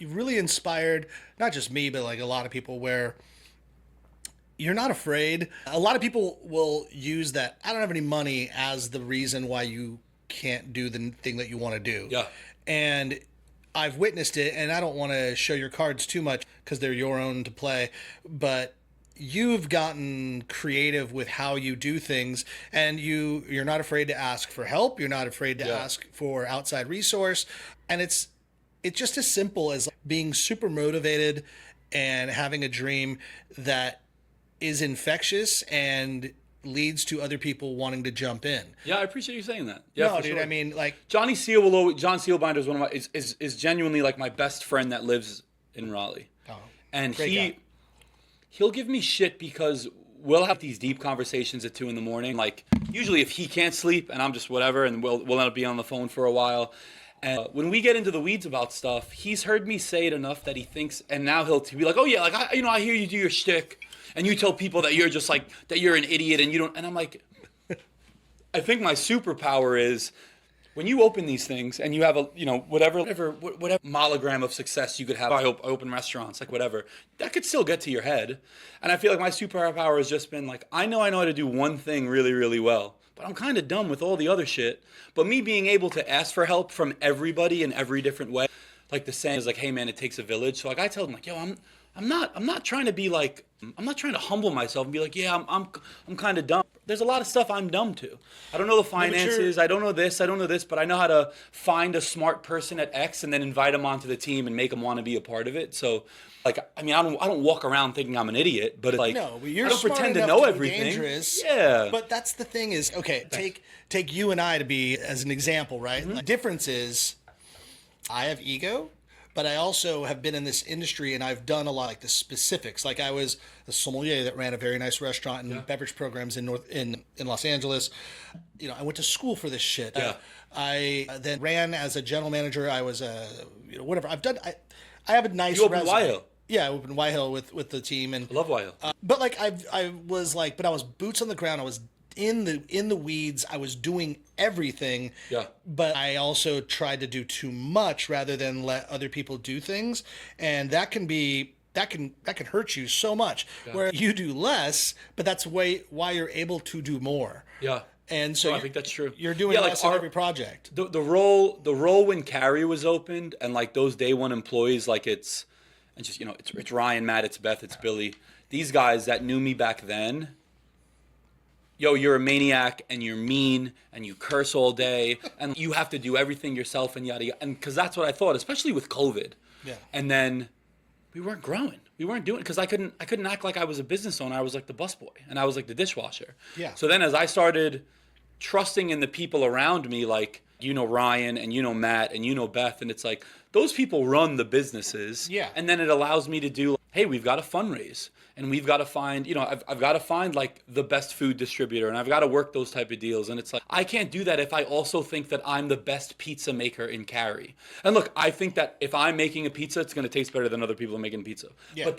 really inspired not just me, but like a lot of people, where you're not afraid. A lot of people will use that I don't have any money as the reason why you can't do the thing that you want to do. Yeah. And I've witnessed it, and I don't want to show your cards too much because they're your own to play, but you've gotten creative with how you do things, and you're not afraid to ask for help. You're not afraid to ask for outside resource. And it's just as simple as being super motivated and having a dream that is infectious and leads to other people wanting to jump in. Yeah, I appreciate you saying that. Yeah, no, dude, sure. I mean, like, John Sealbinder is one of my is genuinely like my best friend that lives in Raleigh. Oh, and great guy. He'll give me shit because we'll have these deep conversations at 2 a.m. Like, usually if he can't sleep and I'm just whatever, and we'll end up being on the phone for a while. And when we get into the weeds about stuff, he's heard me say it enough that he thinks, and now he'll be like, oh yeah, like I hear you do your shtick, and you tell people that you're just like that you're an idiot and you don't. And I'm like, I think my superpower is when you open these things and you have a, whatever monogram of success you could have. I open restaurants, like whatever, that could still get to your head. And I feel like my superpower has just been like, I know how to do one thing really, really well, but I'm kind of dumb with all the other shit. But me being able to ask for help from everybody in every different way, like the saying is like, hey man, it takes a village. So like I tell them like, yo, I'm not trying to be like, I'm not trying to humble myself and be like, yeah, I'm kind of dumb. There's a lot of stuff I'm dumb to. I don't know the finances. I don't know this. But I know how to find a smart person at X and then invite them onto the team and make them want to be a part of it. So, like, I mean, I don't walk around thinking I'm an idiot, but it's like, no, but you're I don't smart pretend to enough know to be everything. dangerous. Yeah. But that's the thing is, okay, take you and I to be as an example, right? Mm-hmm. The difference is I have ego, but I also have been in this industry and I've done a lot like the specifics. Like I was a sommelier that ran a very nice restaurant and beverage programs in Los Angeles. I went to school for this shit. Yeah. I then ran as a general manager. I was whatever. I've done. I have a nice. You opened resume. Y-Hill. Yeah, I opened Y-Hill with the team, and I love Y-Hill. but like I was like, but I was boots on the ground. I was in the weeds. I was doing everything. Yeah. But I also tried to do too much rather than let other people do things, and that can hurt you so much. Yeah. Where you do less, but that's why you're able to do more. Yeah. And so I think that's true. You're doing less on every project. The role when Carrie was opened and like those day one employees, like it's Ryan, Matt, it's Beth, it's Billy. These guys that knew me back then. Yo, you're a maniac and you're mean and you curse all day and you have to do everything yourself and yada yada. And because that's what I thought, especially with COVID. Yeah. And then we weren't growing. We weren't doing it because I couldn't act like I was a business owner. I was like the busboy and I was like the dishwasher. Yeah. So then as I started trusting in the people around me, like Ryan and Matt and Beth, and it's like those people run the businesses. Yeah. And then it allows me to do, hey, we've got to fundraise and we've got to find, I've got to find like the best food distributor and I've got to work those type of deals. And it's like, I can't do that if I also think that I'm the best pizza maker in Cary. And look, I think that if I'm making a pizza, it's going to taste better than other people making pizza. Yeah. But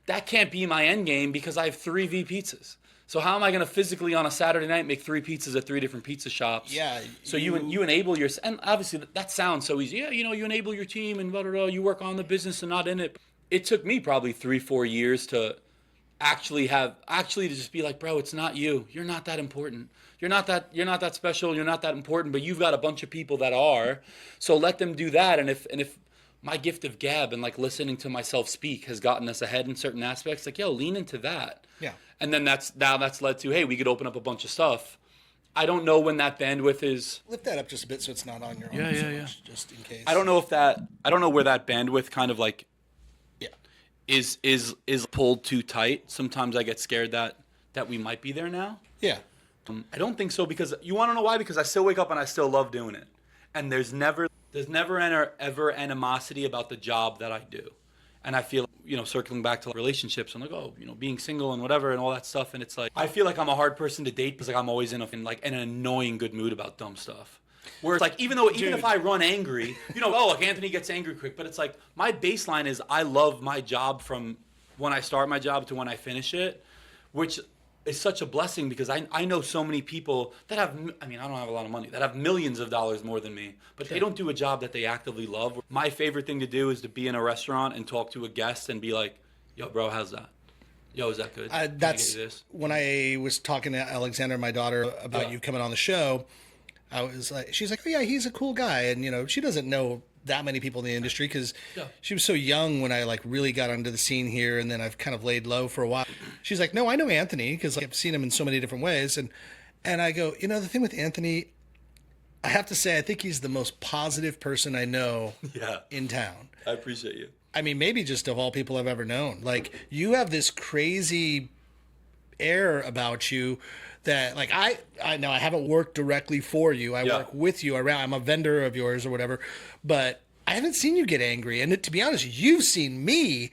that can't be my end game because I have 3 V pizzas. So how am I going to physically on a Saturday night make 3 pizzas at 3 different pizza shops? Yeah. So you enable your, and obviously that sounds so easy. Yeah, you enable your team and blah, blah, blah. You work on the business and not in it. It took me probably 3-4 years to actually to just be like, bro, it's not you. You're not that important. You're not that special. You're not that important. But you've got a bunch of people that are. So let them do that. And if my gift of gab and like listening to myself speak has gotten us ahead in certain aspects, like, yo, lean into that. Yeah. And then that's led to, hey, we could open up a bunch of stuff. I don't know when that bandwidth is. Lift that up just a bit so it's not on your arm much, just in case. I don't know where that bandwidth kind of like is pulled too tight. Sometimes I get scared that we might be there now. Yeah. I don't think so, because you want to know why? Because I still wake up and I still love doing it. And there's never ever animosity about the job that I do. And I feel, circling back to relationships, I'm like, oh, being single and whatever and all that stuff. And it's like, I feel like I'm a hard person to date because like I'm always in an annoying good mood about dumb stuff. Where it's like, even if I run angry, like Anthony gets angry quick, but it's like my baseline is I love my job from when I start my job to when I finish it, which is such a blessing because I know so many people that have, I don't have a lot of money, that have millions of dollars more than me, but they don't do a job that they actively love. My favorite thing to do is to be in a restaurant and talk to a guest and be like, yo, bro, how's that? Yo, is that good? That's when I was talking to Alexander, my daughter, about you coming on the show. I was like, she's like, oh yeah, he's a cool guy. And, she doesn't know that many people in the industry because she was so young when I like really got onto the scene here. And then I've kind of laid low for a while. She's like, no, I know Anthony because I've seen him in so many different ways. And I go, the thing with Anthony, I have to say, I think he's the most positive person I know in town. I appreciate you. Maybe just of all people I've ever known. Like, you have this crazy air about you that, like, I know I haven't worked directly for you. I work with you around. I'm a vendor of yours or whatever, but I haven't seen you get angry. And to be honest, you've seen me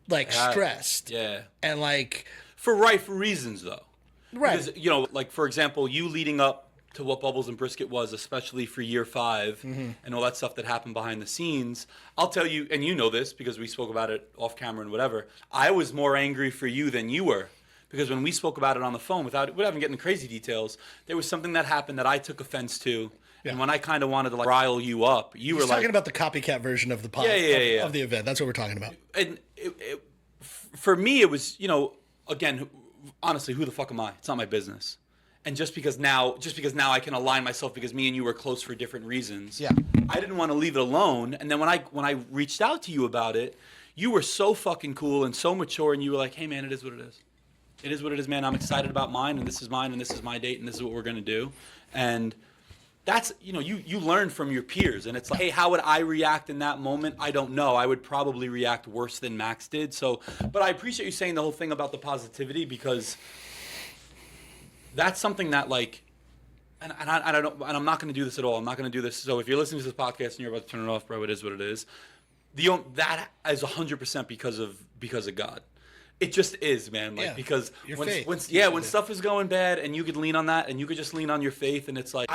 like stressed. Yeah. And like for reasons though. Right. Because, like for example, you leading up to what Bubbles and Brisket was, especially for year 5 and all that stuff that happened behind the scenes. I'll tell you, and you know this because we spoke about it off camera and whatever, I was more angry for you than you were. Because when we spoke about it on the phone, without even getting the crazy details, there was something that happened that I took offense to. Yeah. And when I kind of wanted to like rile you up, you were like... talking about the copycat version of the pod, of the event. That's what we're talking about. And for me, it was, again, honestly, who the fuck am I? It's not my business. And just because now I can align myself because me and you were close for different reasons. Yeah. I didn't want to leave it alone. And then when I reached out to you about it, you were so fucking cool and so mature, and you were like, hey man, it is what it is. It is what it is, man. I'm excited about mine, and this is mine, and this is my date, and this is what we're going to do. And that's, you learn from your peers. And it's like, hey, how would I react in that moment? I don't know. I would probably react worse than Max did. So, but I appreciate you saying the whole thing about the positivity, because that's something that, like, and I don't, and I'm not going to do this at all. I'm not going to do this. So if you're listening to this podcast and you're about to turn it off, bro, it is what it is. That is 100% because of God. It just is, man. Like, because when stuff is going bad and you could lean on that and you could just lean on your faith, and it's like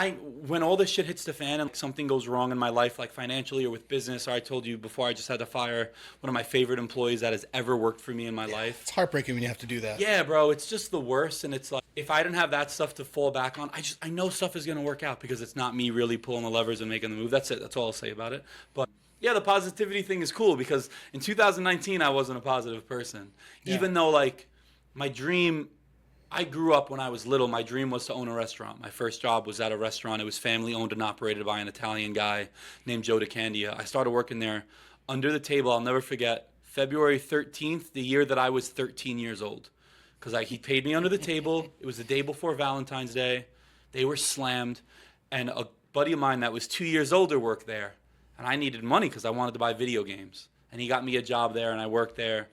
when all this shit hits the fan and like something goes wrong in my life, like financially or with business, or I told you before, I just had to fire one of my favorite employees that has ever worked for me in my life. It's heartbreaking when you have to do that. Yeah, bro, it's just the worst. And it's like, if I didn't have that stuff to fall back on, I know stuff is gonna work out because it's not me really pulling the levers and making the move. That's it. That's all I'll say about it. But yeah, the positivity thing is cool because in 2019, I wasn't a positive person. Yeah. Even though, like, my dream, I grew up when I was little, my dream was to own a restaurant. My first job was at a restaurant. It was family owned and operated by an Italian guy named Joe DeCandia. I started working there under the table. I'll never forget, February 13th, the year that I was 13 years old. Because he paid me under the table. It was the day before Valentine's Day. They were slammed. And a buddy of mine that was 2 years older worked there. And I needed money because I wanted to buy video games. And he got me a job there, and I worked there.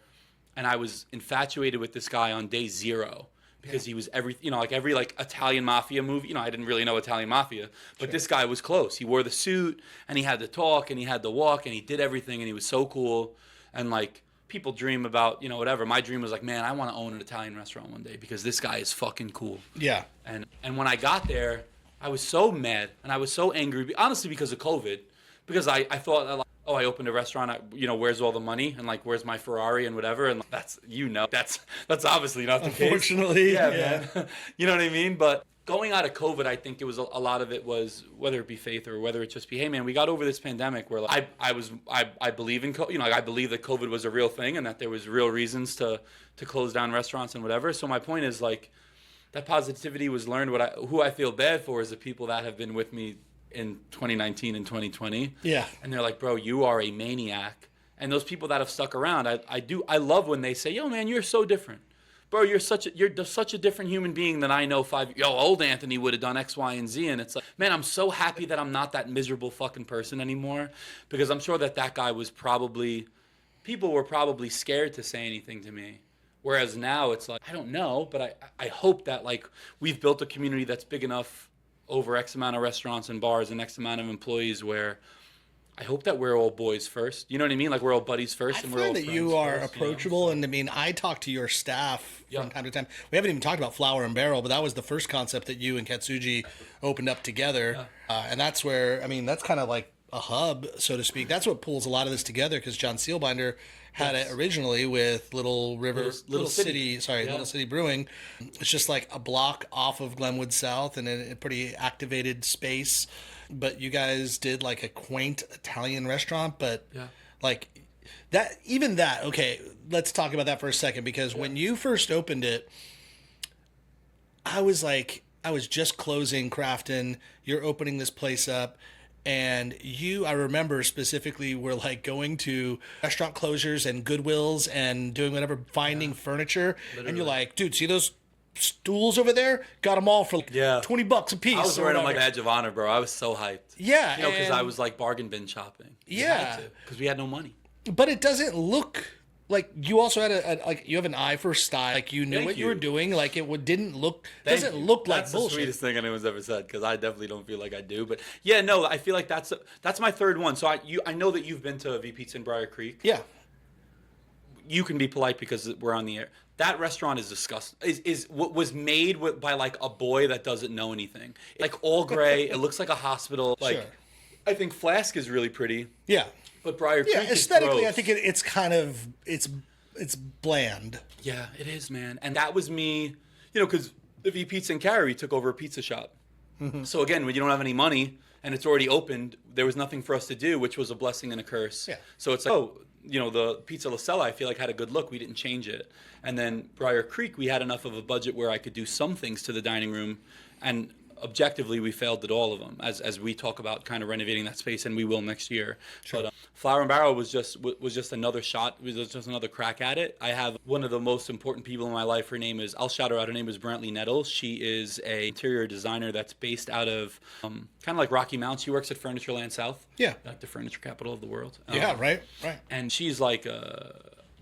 And I was infatuated with this guy on day 0 because he was every Italian mafia movie. I didn't really know Italian mafia, but this guy was close. He wore the suit, and he had the talk, and he had the walk, and he did everything, and he was so cool. And like people dream about, whatever. My dream was like, man, I want to own an Italian restaurant one day because this guy is fucking cool. Yeah. And when I got there, I was so mad and I was so angry, honestly, because of COVID, because I thought, like, oh, I opened a restaurant, where's all the money? And like, where's my Ferrari and whatever? And that's obviously not the case. Unfortunately. Yeah, man. You know what I mean? But going out of COVID, I think it was a lot of it was, whether it be faith or whether it just be, hey man, we got over this pandemic where like, I believe in, I believe that COVID was a real thing and that there was real reasons to close down restaurants and whatever. So my point is like, that positivity was learned. Who I feel bad for is the people that have been with me in 2019 and 2020. Yeah. And they're like, bro, you are a maniac. And those people that have stuck around, I love when they say, yo man, you're so different. Bro, you're such a different human being than I know old Anthony would have done X, Y, and Z. And it's like, man, I'm so happy that I'm not that miserable fucking person anymore, because I'm sure that guy was people were probably scared to say anything to me. Whereas now it's like, I don't know, but I hope that like we've built a community that's big enough over X amount of restaurants and bars and X amount of employees where I hope that we're all boys first. You know what I mean? Like we're all buddies first. I find that you are approachable, and I mean, I talk to your staff from time to time. We haven't even talked about Flour and Barrel, but that was the first concept that you and Katsuji opened up together. And that's where, I mean, that's kind of like a hub, so to speak. That's what pulls a lot of this together, because John Sealbinder had it originally with Little City Brewing. It's just like a block off of Glenwood South and a pretty activated space. But you guys did like a quaint Italian restaurant, but like that, okay, let's talk about that for a second, because when you first opened it, I was just closing Craften, you're opening this place up, and I remember specifically, were like going to restaurant closures and Goodwills and doing whatever, finding furniture. Literally. And you're like, dude, see those stools over there? Got them all for like $20 a piece. I was wearing on my badge of honor, bro. I was so hyped. Yeah. Because I was like bargain bin shopping. Because we had no money. But it doesn't look like, you also had you have an eye for style. Like you knew what you were doing. Like it doesn't look like bullshit. That's the sweetest thing anyone's ever said, because I definitely don't feel like I do. But yeah, no, I feel like that's my third one. So I know that you've been to V Pizza in Briar Creek. Yeah. You can be polite because we're on the air. That restaurant is disgusting. Is what was made by like a boy that doesn't know anything. Like all gray. It looks like a hospital. Like, sure. I think Flask is really pretty. Yeah. But Briar Creek is aesthetically, gross. I think it's kind of it's bland. Yeah, it is, man. And that was me, because the V Pizza and Cary took over a pizza shop. Mm-hmm. So again, when you don't have any money and it's already opened, there was nothing for us to do, which was a blessing and a curse. Yeah. So it's like, the Pizza La Sella, I feel like had a good look. We didn't change it. And then Briar Creek, we had enough of a budget where I could do some things to the dining room, and objectively, we failed at all of them, as we talk about kind of renovating that space, and we will next year. Sure. But Flour and Barrel was just another shot. It was just another crack at it. I have one of the most important people in my life. Her name is, I'll shout her out. Her name is Brantley Nettles. She is a interior designer that's based out of kind of like Rocky Mount. She works at Furnitureland South. Yeah. Like the furniture capital of the world. Yeah, right. And she's like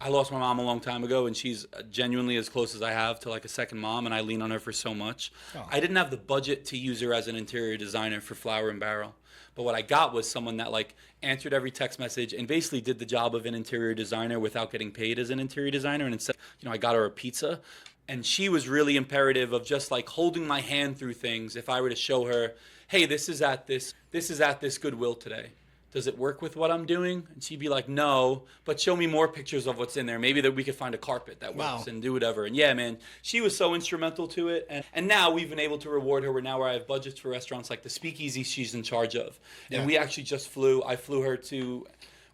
I lost my mom a long time ago, and she's genuinely as close as I have to like a second mom, and I lean on her for so much. Oh. I didn't have the budget to use her as an interior designer for Flour and Barrel, but what I got was someone that like answered every text message and basically did the job of an interior designer without getting paid as an interior designer. And instead, I got her a pizza, and she was really imperative of just like holding my hand through things. If I were to show her, hey, this is at this Goodwill today. Does it work with what I'm doing? And she'd be like, no, but show me more pictures of what's in there. Maybe that we could find a carpet that works and do whatever. And yeah, man, she was so instrumental to it. And now we've been able to reward her. Where I have budgets for restaurants like the Speakeasy she's in charge of. Yeah. And we actually I flew her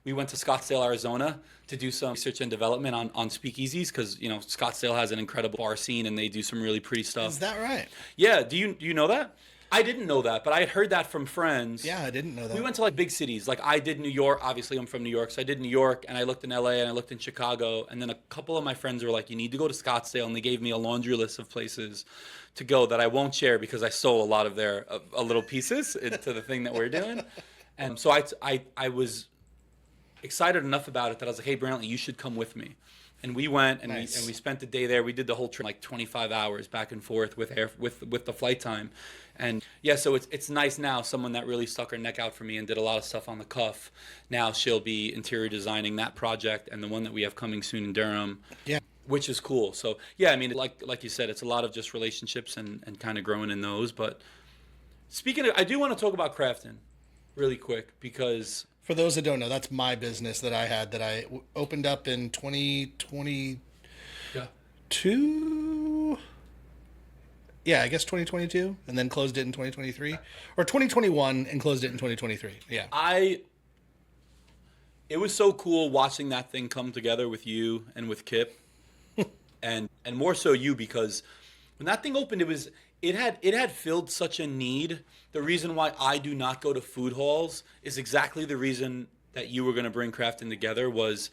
we went to Scottsdale, Arizona to do some research and development on speakeasies, because, Scottsdale has an incredible bar scene and they do some really pretty stuff. Is that right? Yeah. Do you know that? I didn't know that, but I had heard that from friends. Yeah, I didn't know that. We went to like big cities. Like I did New York. Obviously, I'm from New York. So I did New York, and I looked in LA, and I looked in Chicago. And then a couple of my friends were like, you need to go to Scottsdale. And they gave me a laundry list of places to go that I won't share because I stole a lot of their little pieces into the thing that we're doing. And so I was excited enough about it that I was like, hey, Brantley, you should come with me. And we went and Nice. we spent the day there. We did the whole trip, like 25 hours back and forth with the flight time. And yeah, so it's nice now. Someone that really stuck her neck out for me and did a lot of stuff on the cuff. Now she'll be interior designing that project and the one that we have coming soon in Durham. Yeah. Which is cool. So yeah, I mean, like you said, it's a lot of just relationships and kind of growing in those. But speaking of, I do want to talk about Craften really quick because For those that don't know, that's my business that I had that I opened up in 2022. Yeah, I guess 2022, and then closed it in 2023, or 2021 and closed it in 2023. Yeah. It was so cool watching that thing come together with you and with Kip, and more so you, because when that thing opened, it had filled such a need. The reason why I do not go to food halls is exactly the reason that you were going to bring Craften together. Was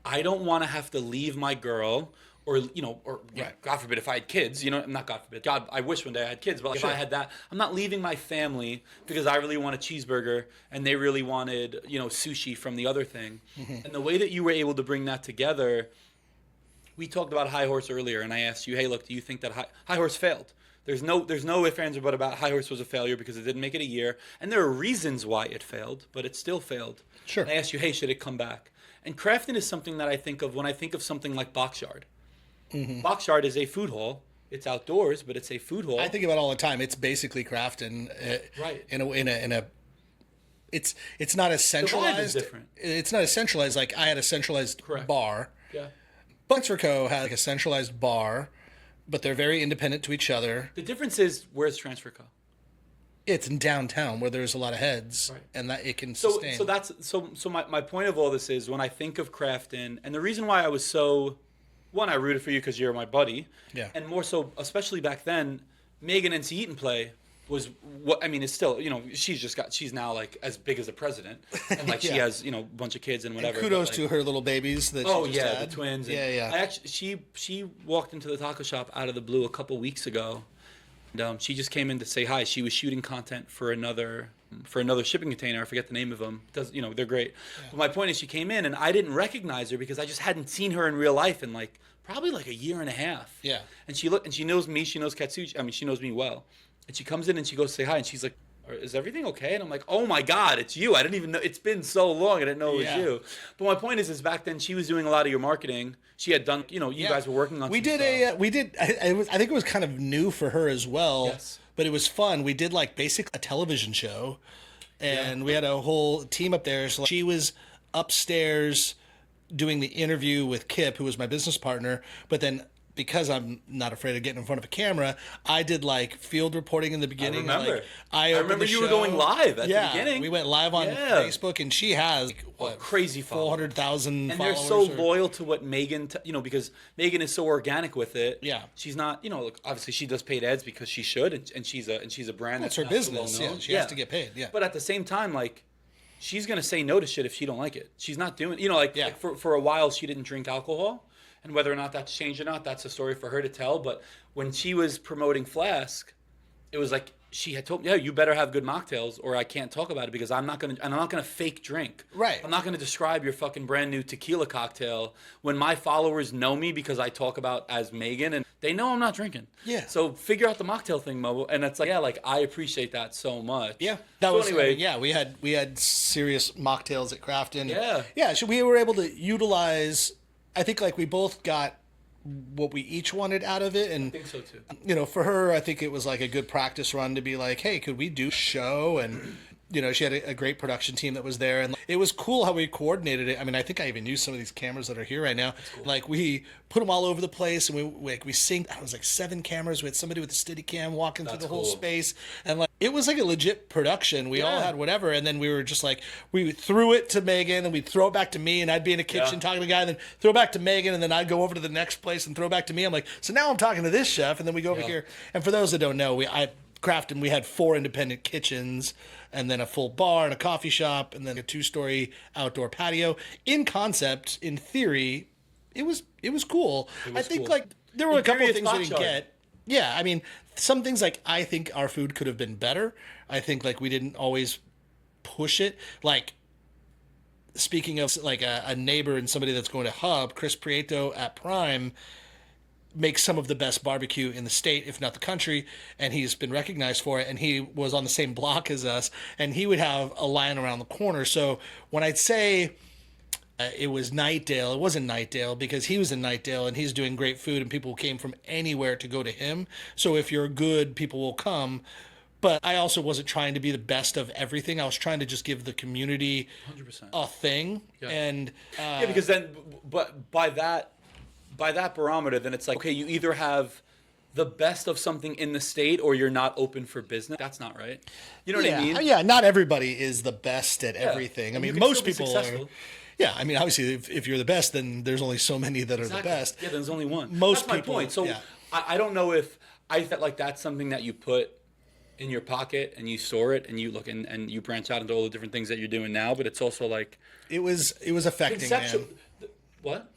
I don't want to have to leave my girl, or Right. God forbid if I had kids, not God forbid, God, I wish one day I had kids, but like, Sure. if I had that, I'm not leaving my family because I really want a cheeseburger and they really wanted, sushi from the other thing. Mm-hmm. And the way that you were able to bring that together, we talked about High Horse earlier, and I asked you, hey, look, do you think that High Horse failed? There's no ifs, ands, or buts about High Horse was a failure because it didn't make it a year, and there are reasons why it failed, but it still failed. Sure. And I asked you, hey, should it come back? And Craften is something that I think of when I think of something like Boxyard. Mm-hmm. Boxyard is a food hall. It's outdoors, but it's a food hall. I think about it all the time. It's basically Craften, Right. In a. It's not as centralized. different. It's not as centralized. Like I had a centralized Correct. bar. Yeah. Transfer Co. has like a centralized bar, but they're very independent to each other. The difference is, where's Transfer Co? It's in downtown where there's a lot of heads, Right. and that it can So sustain. so my point of all this is when I think of Craften, and the reason why I was so, one, I rooted for you because you're my buddy, Yeah. and more so, especially back then, Megan and Eat and Play was what I mean. It's still, she's now like as big as a president, and like she Yeah. has a bunch of kids and whatever. And kudos but, to like, her little babies that Oh she just yeah, had. the twins. And Yeah. I actually, she walked into the taco shop out of the blue a couple weeks ago, and she just came in to say hi. She was shooting content for another shipping container. I forget the name of them. They're great. Yeah. But my point is, she came in and I didn't recognize her because I just hadn't seen her in real life in probably a year and a half. Yeah. And she knows me. She knows Katsuchi. I mean, she knows me well. And she comes in and she goes to say hi, and she's like, is everything okay? And I'm like, oh my God, it's you. I didn't even know. It's been so long. I didn't know it was you. But my point is back then she was doing a lot of your marketing. She had done, you guys were working on. I think it was kind of new for her as well. Yes. But it was fun. We did basically a television show, and we had a whole team up there. So she was upstairs doing the interview with Kip, who was my business partner. But then, because I'm not afraid of getting in front of a camera, I did field reporting in the beginning. I remember. I remember you were going live at the beginning. We went live on Facebook, and she has crazy 400,000 and followers. they're so loyal to what Megan, because Megan is so organic with it. Yeah, she's not. Look, obviously she does paid ads because she should, and she's a brand. That's her business. Yeah, she has to get paid. Yeah, but at the same time, she's gonna say no to shit if she don't like it. She's not doing. For a while she didn't drink alcohol. And whether or not that's changed or not, that's a story for her to tell. But when she was promoting Flask, it was like she had told me, "Yeah, you better have good mocktails, or I can't talk about it because I'm not gonna fake drink. Right. I'm not gonna describe your fucking brand new tequila cocktail when my followers know me because I talk about as Megan and they know I'm not drinking. Yeah. So figure out the mocktail thing, Mo. And it's I appreciate that so much. Yeah. We had serious mocktails at Craften. Yeah. Yeah. So we were able to utilize. I think we both got what we each wanted out of it, and I think so too. For her, I think it was a good practice run to be hey, could we do show? And she had a great production team that was there, and it was cool how we coordinated it. I mean, I think I even used some of these cameras that are here right now. Cool. We put them all over the place, and we synced. I was 7 cameras. We had somebody with a Steadicam walking through the whole space, and it was a legit production. We all had whatever, and then we were just we threw it to Megan, and we'd throw it back to me, and I'd be in the kitchen talking to the guy, and then throw it back to Megan, and then I'd go over to the next place and throw it back to me. I'm so now I'm talking to this chef, and then we go over here. And for those that don't know, Craften, we had 4 independent kitchens, and then a full bar and a coffee shop, and then a 2-story outdoor patio. In concept, in theory, it was cool. I think cool. there were a couple of it's things we didn't Boxyard. get. Yeah, I mean, some things I think our food could have been better. I think we didn't always push it. speaking of like a neighbor and somebody that's going to Hub, Chris Prieto at Prime makes some of the best barbecue in the state, if not the country, and he's been recognized for it. And he was on the same block as us, and he would have a line around the corner. So when I'd say it was Nightdale, it wasn't Nightdale because he was in Nightdale and he's doing great food, and people came from anywhere to go to him. So if you're good, people will come. But I also wasn't trying to be the best of everything. I was trying to just give the community 100%. a thing. Yeah. And yeah, because then, but by that barometer, then it's like, okay, you either have the best of something in the state or you're not open for business. That's not right. You know what I mean? Yeah, not everybody is the best at everything. I And mean, you can most still be people are. successful. Yeah, I mean, obviously, if you're the best, then there's only so many that are the best. Yeah, there's only one. Most That's people, my point. So yeah. I don't know if I felt like that's something that you put in your pocket and you store it and you look and you branch out into all the different things that you're doing now, but it's also like It was affecting, man. What?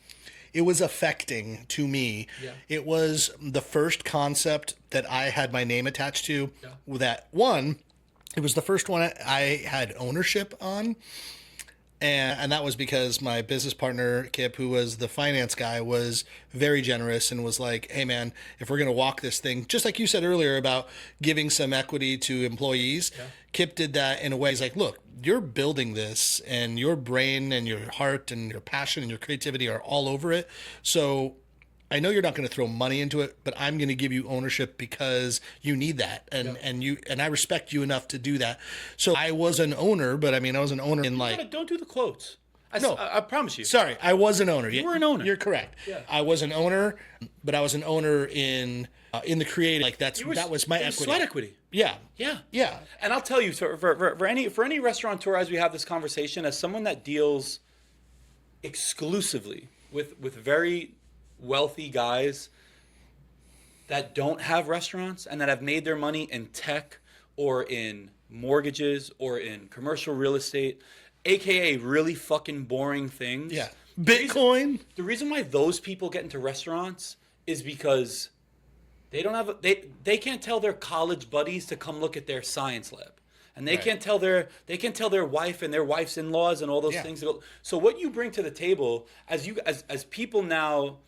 It was affecting to me. Yeah. It was the first concept that I had my name attached to. Yeah. That one, it was the first one I had ownership on. And that was because my business partner, Kip, who was the finance guy, was very generous and was like, hey, man, if we're going to walk this thing, just like you said earlier about giving some equity to employees, Kip did that in a way. He's like, look, you're building this and your brain and your heart and your passion and your creativity are all over it. So I know you're not going to throw money into it, but I'm going to give you ownership because you need that, and I respect you enough to do that. So I was an owner, but I mean I was an owner in like Don't do the quotes. No. I promise you. Sorry, I was an owner. You were an owner. You're correct. Yeah. I was an owner, but I was an owner in the creative. Like that was my equity. Sweat equity. Yeah. Yeah. Yeah. And I'll tell you, for any restaurateur, as we have this conversation, as someone that deals exclusively with very wealthy guys that don't have restaurants and that have made their money in tech or in mortgages or in commercial real estate, aka really fucking boring things. Yeah. Bitcoin. The reason why those people get into restaurants is because they don't have they can't tell their college buddies to come look at their science lab. And they can't tell their wife and their wife's in-laws and all those things. So what you bring to the table as people now,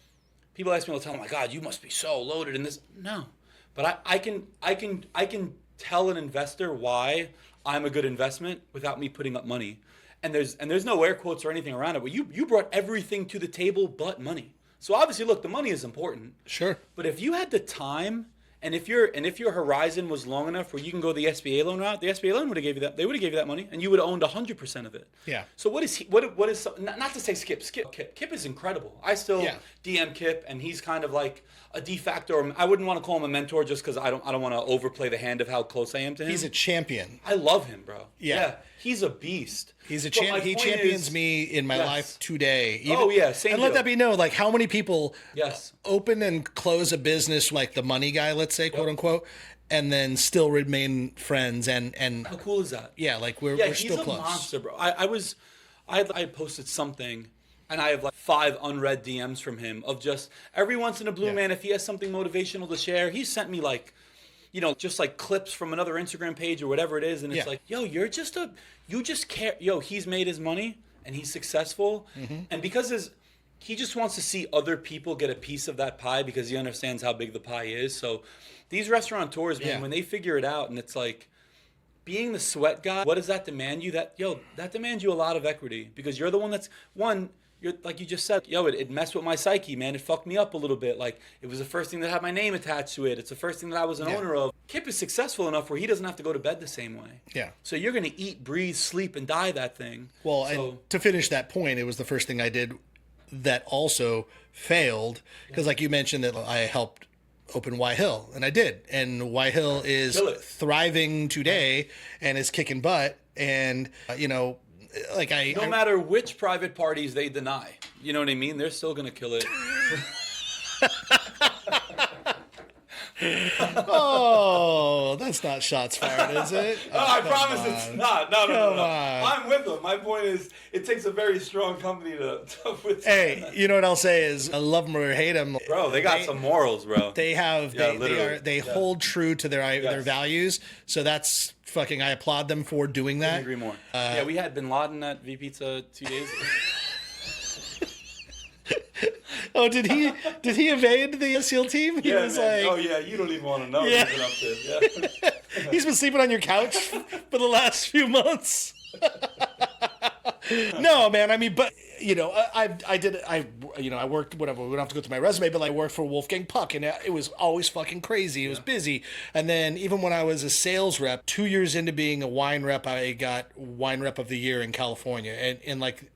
people ask me all the time, oh my God, you must be so loaded in this. No. But I can tell an investor why I'm a good investment without me putting up money. And there's no air quotes or anything around it, but you brought everything to the table but money. So obviously, look, the money is important. Sure. But if you had the time and if your horizon was long enough where you can go the SBA loan route, the SBA loan would have gave you that. They would have gave you that money, and you would have owned 100% of it. Yeah. So what is he? What is not to say Kip? Kip is incredible. I still DM Kip, and he's kind of like a de facto. I wouldn't want to call him a mentor just because I don't want to overplay the hand of how close I am to him. He's a champion. I love him, bro. Yeah. He's a beast. He's a champion. He champions me in my life today. Same. And let that be known, like how many people Yes. open and close a business like the money guy, let's say, quote unquote, and then still remain friends and How cool is that? yeah, like we're still close. He's a monster, bro. I had posted something, and I have like 5 unread DMs from him of just every once in a blue man, if he has something motivational to share, he sent me like, just like clips from another Instagram page or whatever it is, and it's like, yo, you just care. Yo, he's made his money and he's successful, and because he just wants to see other people get a piece of that pie because he understands how big the pie is. So these restaurateurs, man, when they figure it out, and it's like being the sweat guy, what does that demand you? That demands you a lot of equity because you're the one that's you're like you just said, it messed with my psyche, man. It fucked me up a little bit. Like it was the first thing that had my name attached to it. It's the first thing that I was an owner of. Kip is successful enough where he doesn't have to go to bed the same way. Yeah. So you're gonna eat, breathe, sleep, and die that thing. Well, and to finish that point, it was the first thing I did that also failed because, like you mentioned, that I helped open Y Hill, and I did, and Y Hill is thriving today and is kicking butt, and no matter which private parties they deny, you know what I mean? They're still gonna kill it. Oh, that's not shots fired, is it? No, I come promise on. it's not. No. Come on. I'm with them. My point is, it takes a very strong company to withstand Hey, that. you know what I'll say is, I love them or hate them. Bro, they got some morals, bro. They have, Yeah, they literally. hold true to their values. So that's fucking, I applaud them for doing I that. agree more. Yeah, we had Bin Laden at V Pizza 2 days ago. Oh, did he evade the SEAL team? He was man. like, Oh yeah, you don't even want to know Yeah. what he's been up to. Yeah. he's been sleeping on your couch for the last few months. No, man. I mean, but you know, I worked, whatever. We don't have to go through my resume, but like, I worked for Wolfgang Puck, and it was always fucking crazy. It was busy. And then even when I was a sales rep, 2 years into being a wine rep, I got wine rep of the year in California, and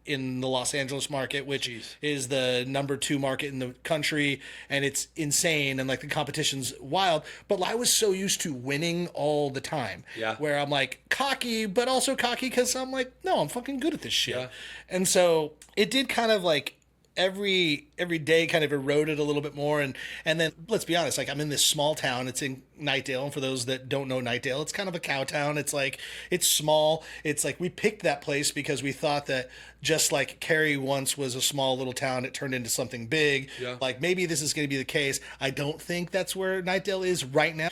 in the Los Angeles market, which is the number 2 market in the country, and it's insane, and like the competition's wild. But I was so used to winning all the time, where I'm like cocky, but also cocky because I'm like, no, I'm fucking good at this shit. Yeah. And so it did kind of like every day kind of eroded a little bit more, and then let's be honest, like I'm in this small town. It's in Nightdale, and for those that don't know Nightdale, it's kind of a cow town. It's like, it's small. It's like we picked that place because we thought that just like Cary once was a small little town, it turned into something big. Like maybe this is going to be the case. I don't think that's where Nightdale is right now.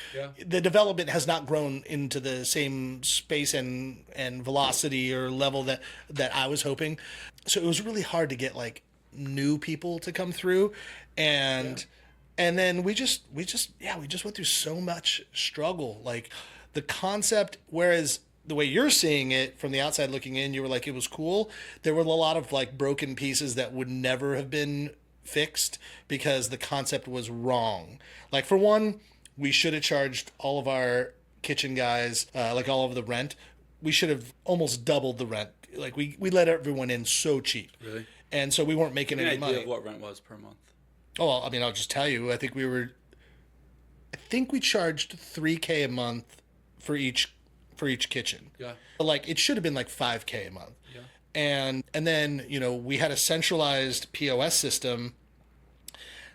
The development has not grown into the same space and velocity or level that I was hoping. So it was really hard to get like new people to come through, and then we just went through so much struggle. Like the concept, whereas the way you're seeing it from the outside looking in, you were like, it was cool. There were a lot of like broken pieces that would never have been fixed because the concept was wrong. Like for one, we should have charged all of our kitchen guys like all of the rent. We should have almost doubled the rent. Like we let everyone in so cheap. Really? And so we weren't making any money. Idea of what rent was per month? Oh, well, I mean, I'll just tell you. I think we charged $3K a month for each kitchen. Yeah. But like it should have been like $5K a month. Yeah. And then, you know, we had a centralized POS system.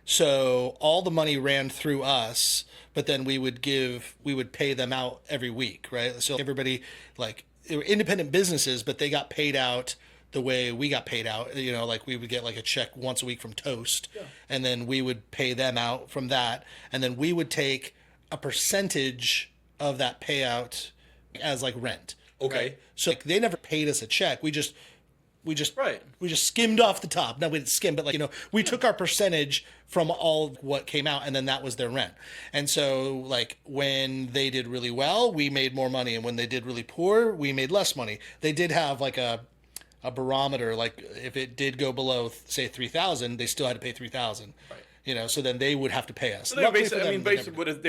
So all the money ran through us, but then we would pay them out every week, right? So everybody, like, they were independent businesses, but they got paid out the way we got paid out. You know, like we would get like a check once a week from Toast, and then we would pay them out from that, and then we would take a percentage of that payout as like rent. Okay. Right? So like they never paid us a check. We just skimmed off the top. No, we didn't skim, but like, you know, we took our percentage from all of what came out, and then that was their rent. And so like when they did really well, we made more money, and when they did really poor, we made less money. They did have like a barometer, like if it did go below say 3,000, they still had to pay 3,000. Right. You know, so then they would have to pay us. So they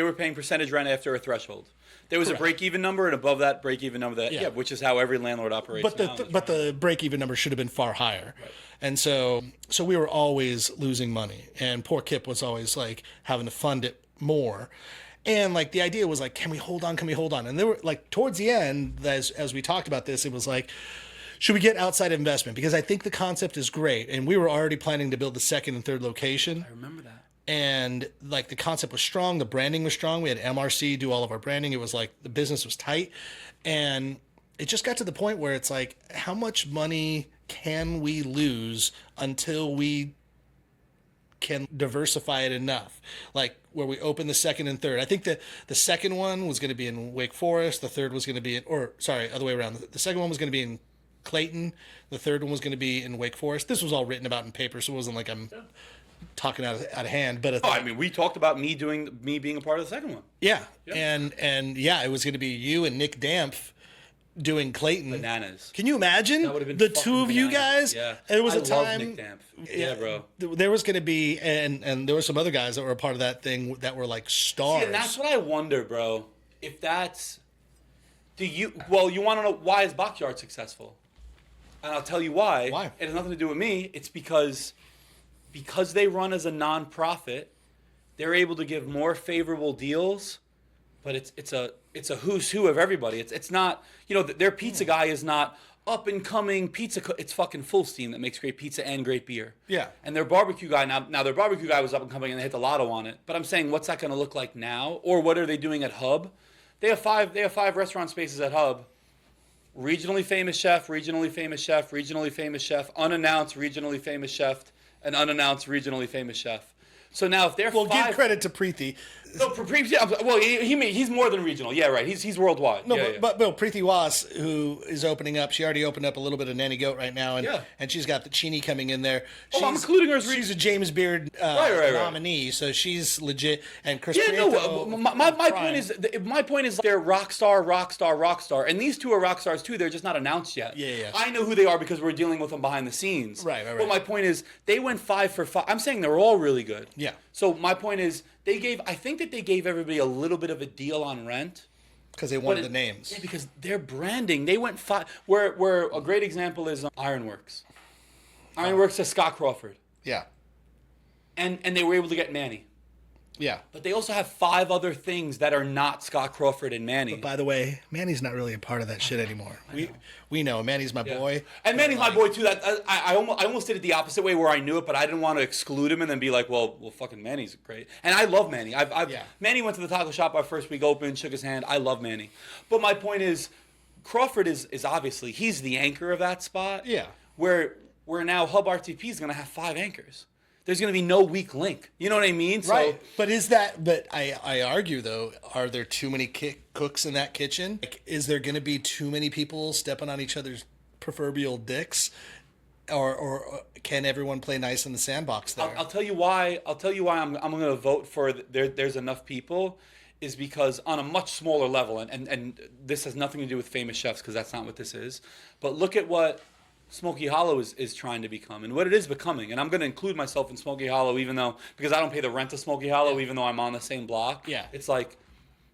were paying percentage rent after a threshold. There was a break-even number, and above that break-even number, which is how every landlord operates. But the break-even number should have been far higher, right. And so we were always losing money, and poor Kip was always like having to fund it more, and like the idea was like, can we hold on? And there were like towards the end, as we talked about this, it was like, should we get outside investment? Because I think the concept is great, and we were already planning to build the second and third location. I remember that. And like the concept was strong, the branding was strong. We had MRC do all of our branding. It was like the business was tight, and it just got to the point where it's like, how much money can we lose until we can diversify it enough? Like where we open the second and third. I think that the second one was going to be in Wake Forest. The third was going to be other way around. The second one was going to be in Clayton. The third one was going to be in Wake Forest. This was all written about in paper, so it wasn't like I'm talking out of hand. But I mean, we talked about me being a part of the second one. Yeah. And it was going to be you and Nick Dampf doing Clayton. Bananas. Can you imagine That would have been the two of bananas. you guys? Yeah. It was I a time. love Nick Dampf. Yeah, bro. There was going to be, and there were some other guys that were a part of that thing that were like stars. See, and that's what I wonder, bro. If that's, you want to know why is Backyard successful? And I'll tell you why. Why? It has nothing to do with me. It's because they run as a nonprofit, they're able to give more favorable deals but it's a who's who of everybody. It's not, you know, their pizza guy is not up and coming pizza. It's fucking Full Steam that makes great pizza and great beer. Yeah. And their barbecue guy now their barbecue guy was up and coming and they hit the lotto on it. But I'm saying, what's that going to look like now? Or what are they doing at Hub? They have five restaurant spaces at Hub. Regionally famous chef, regionally famous chef, regionally famous chef, unannounced regionally famous chef, and unannounced regionally famous chef. So now if they're Well, give credit to Preeti. No, well, he's more than regional. Yeah, right. He's worldwide. No, yeah, but Preeti Was, who is opening up, she already opened up a little bit of Nanny Goat right now, and she's got the Chini coming in there. I'm including her as she's a James Beard nominee, so she's legit. And Chris Prieto, my point is they're rock star, and these two are rock stars too. They're just not announced yet. Yeah. I know who they are because we're dealing with them behind the scenes. Right. But my point is they went 5 for 5. I'm saying they're all really good. Yeah. So my point is I think that they gave everybody a little bit of a deal on rent. Because they wanted the names. Yeah, because their branding. They went 5. Where a great example is Ironworks. Ironworks has Scott Crawford. Yeah. And they were able to get Manny. Yeah. But they also have 5 other things that are not Scott Crawford and Manny. But by the way, Manny's not really a part of that shit anymore. We know Manny's my boy. And Manny's my boy too. That I almost did it the opposite way where I knew it, but I didn't want to exclude him and then be like, well, fucking Manny's great. And I love Manny. Manny went to the taco shop our first week open, shook his hand. I love Manny. But my point is, Crawford is obviously, he's the anchor of that spot. Yeah. Where now Hub RTP is going to have 5 anchors. There's going to be no weak link. You know what I mean? Right. But I argue, though, are there too many cooks in that kitchen? Like, is there going to be too many people stepping on each other's proverbial dicks? Or can everyone play nice in the sandbox there? I'll tell you why I'm going to vote for there's enough people is because on a much smaller level, and this has nothing to do with famous chefs because that's not what this is, but look at what Smoky Hollow is trying to become and what it is becoming. And I'm going to include myself in Smoky Hollow because I don't pay the rent to Smoky Hollow even though I'm on the same block. Yeah. It's like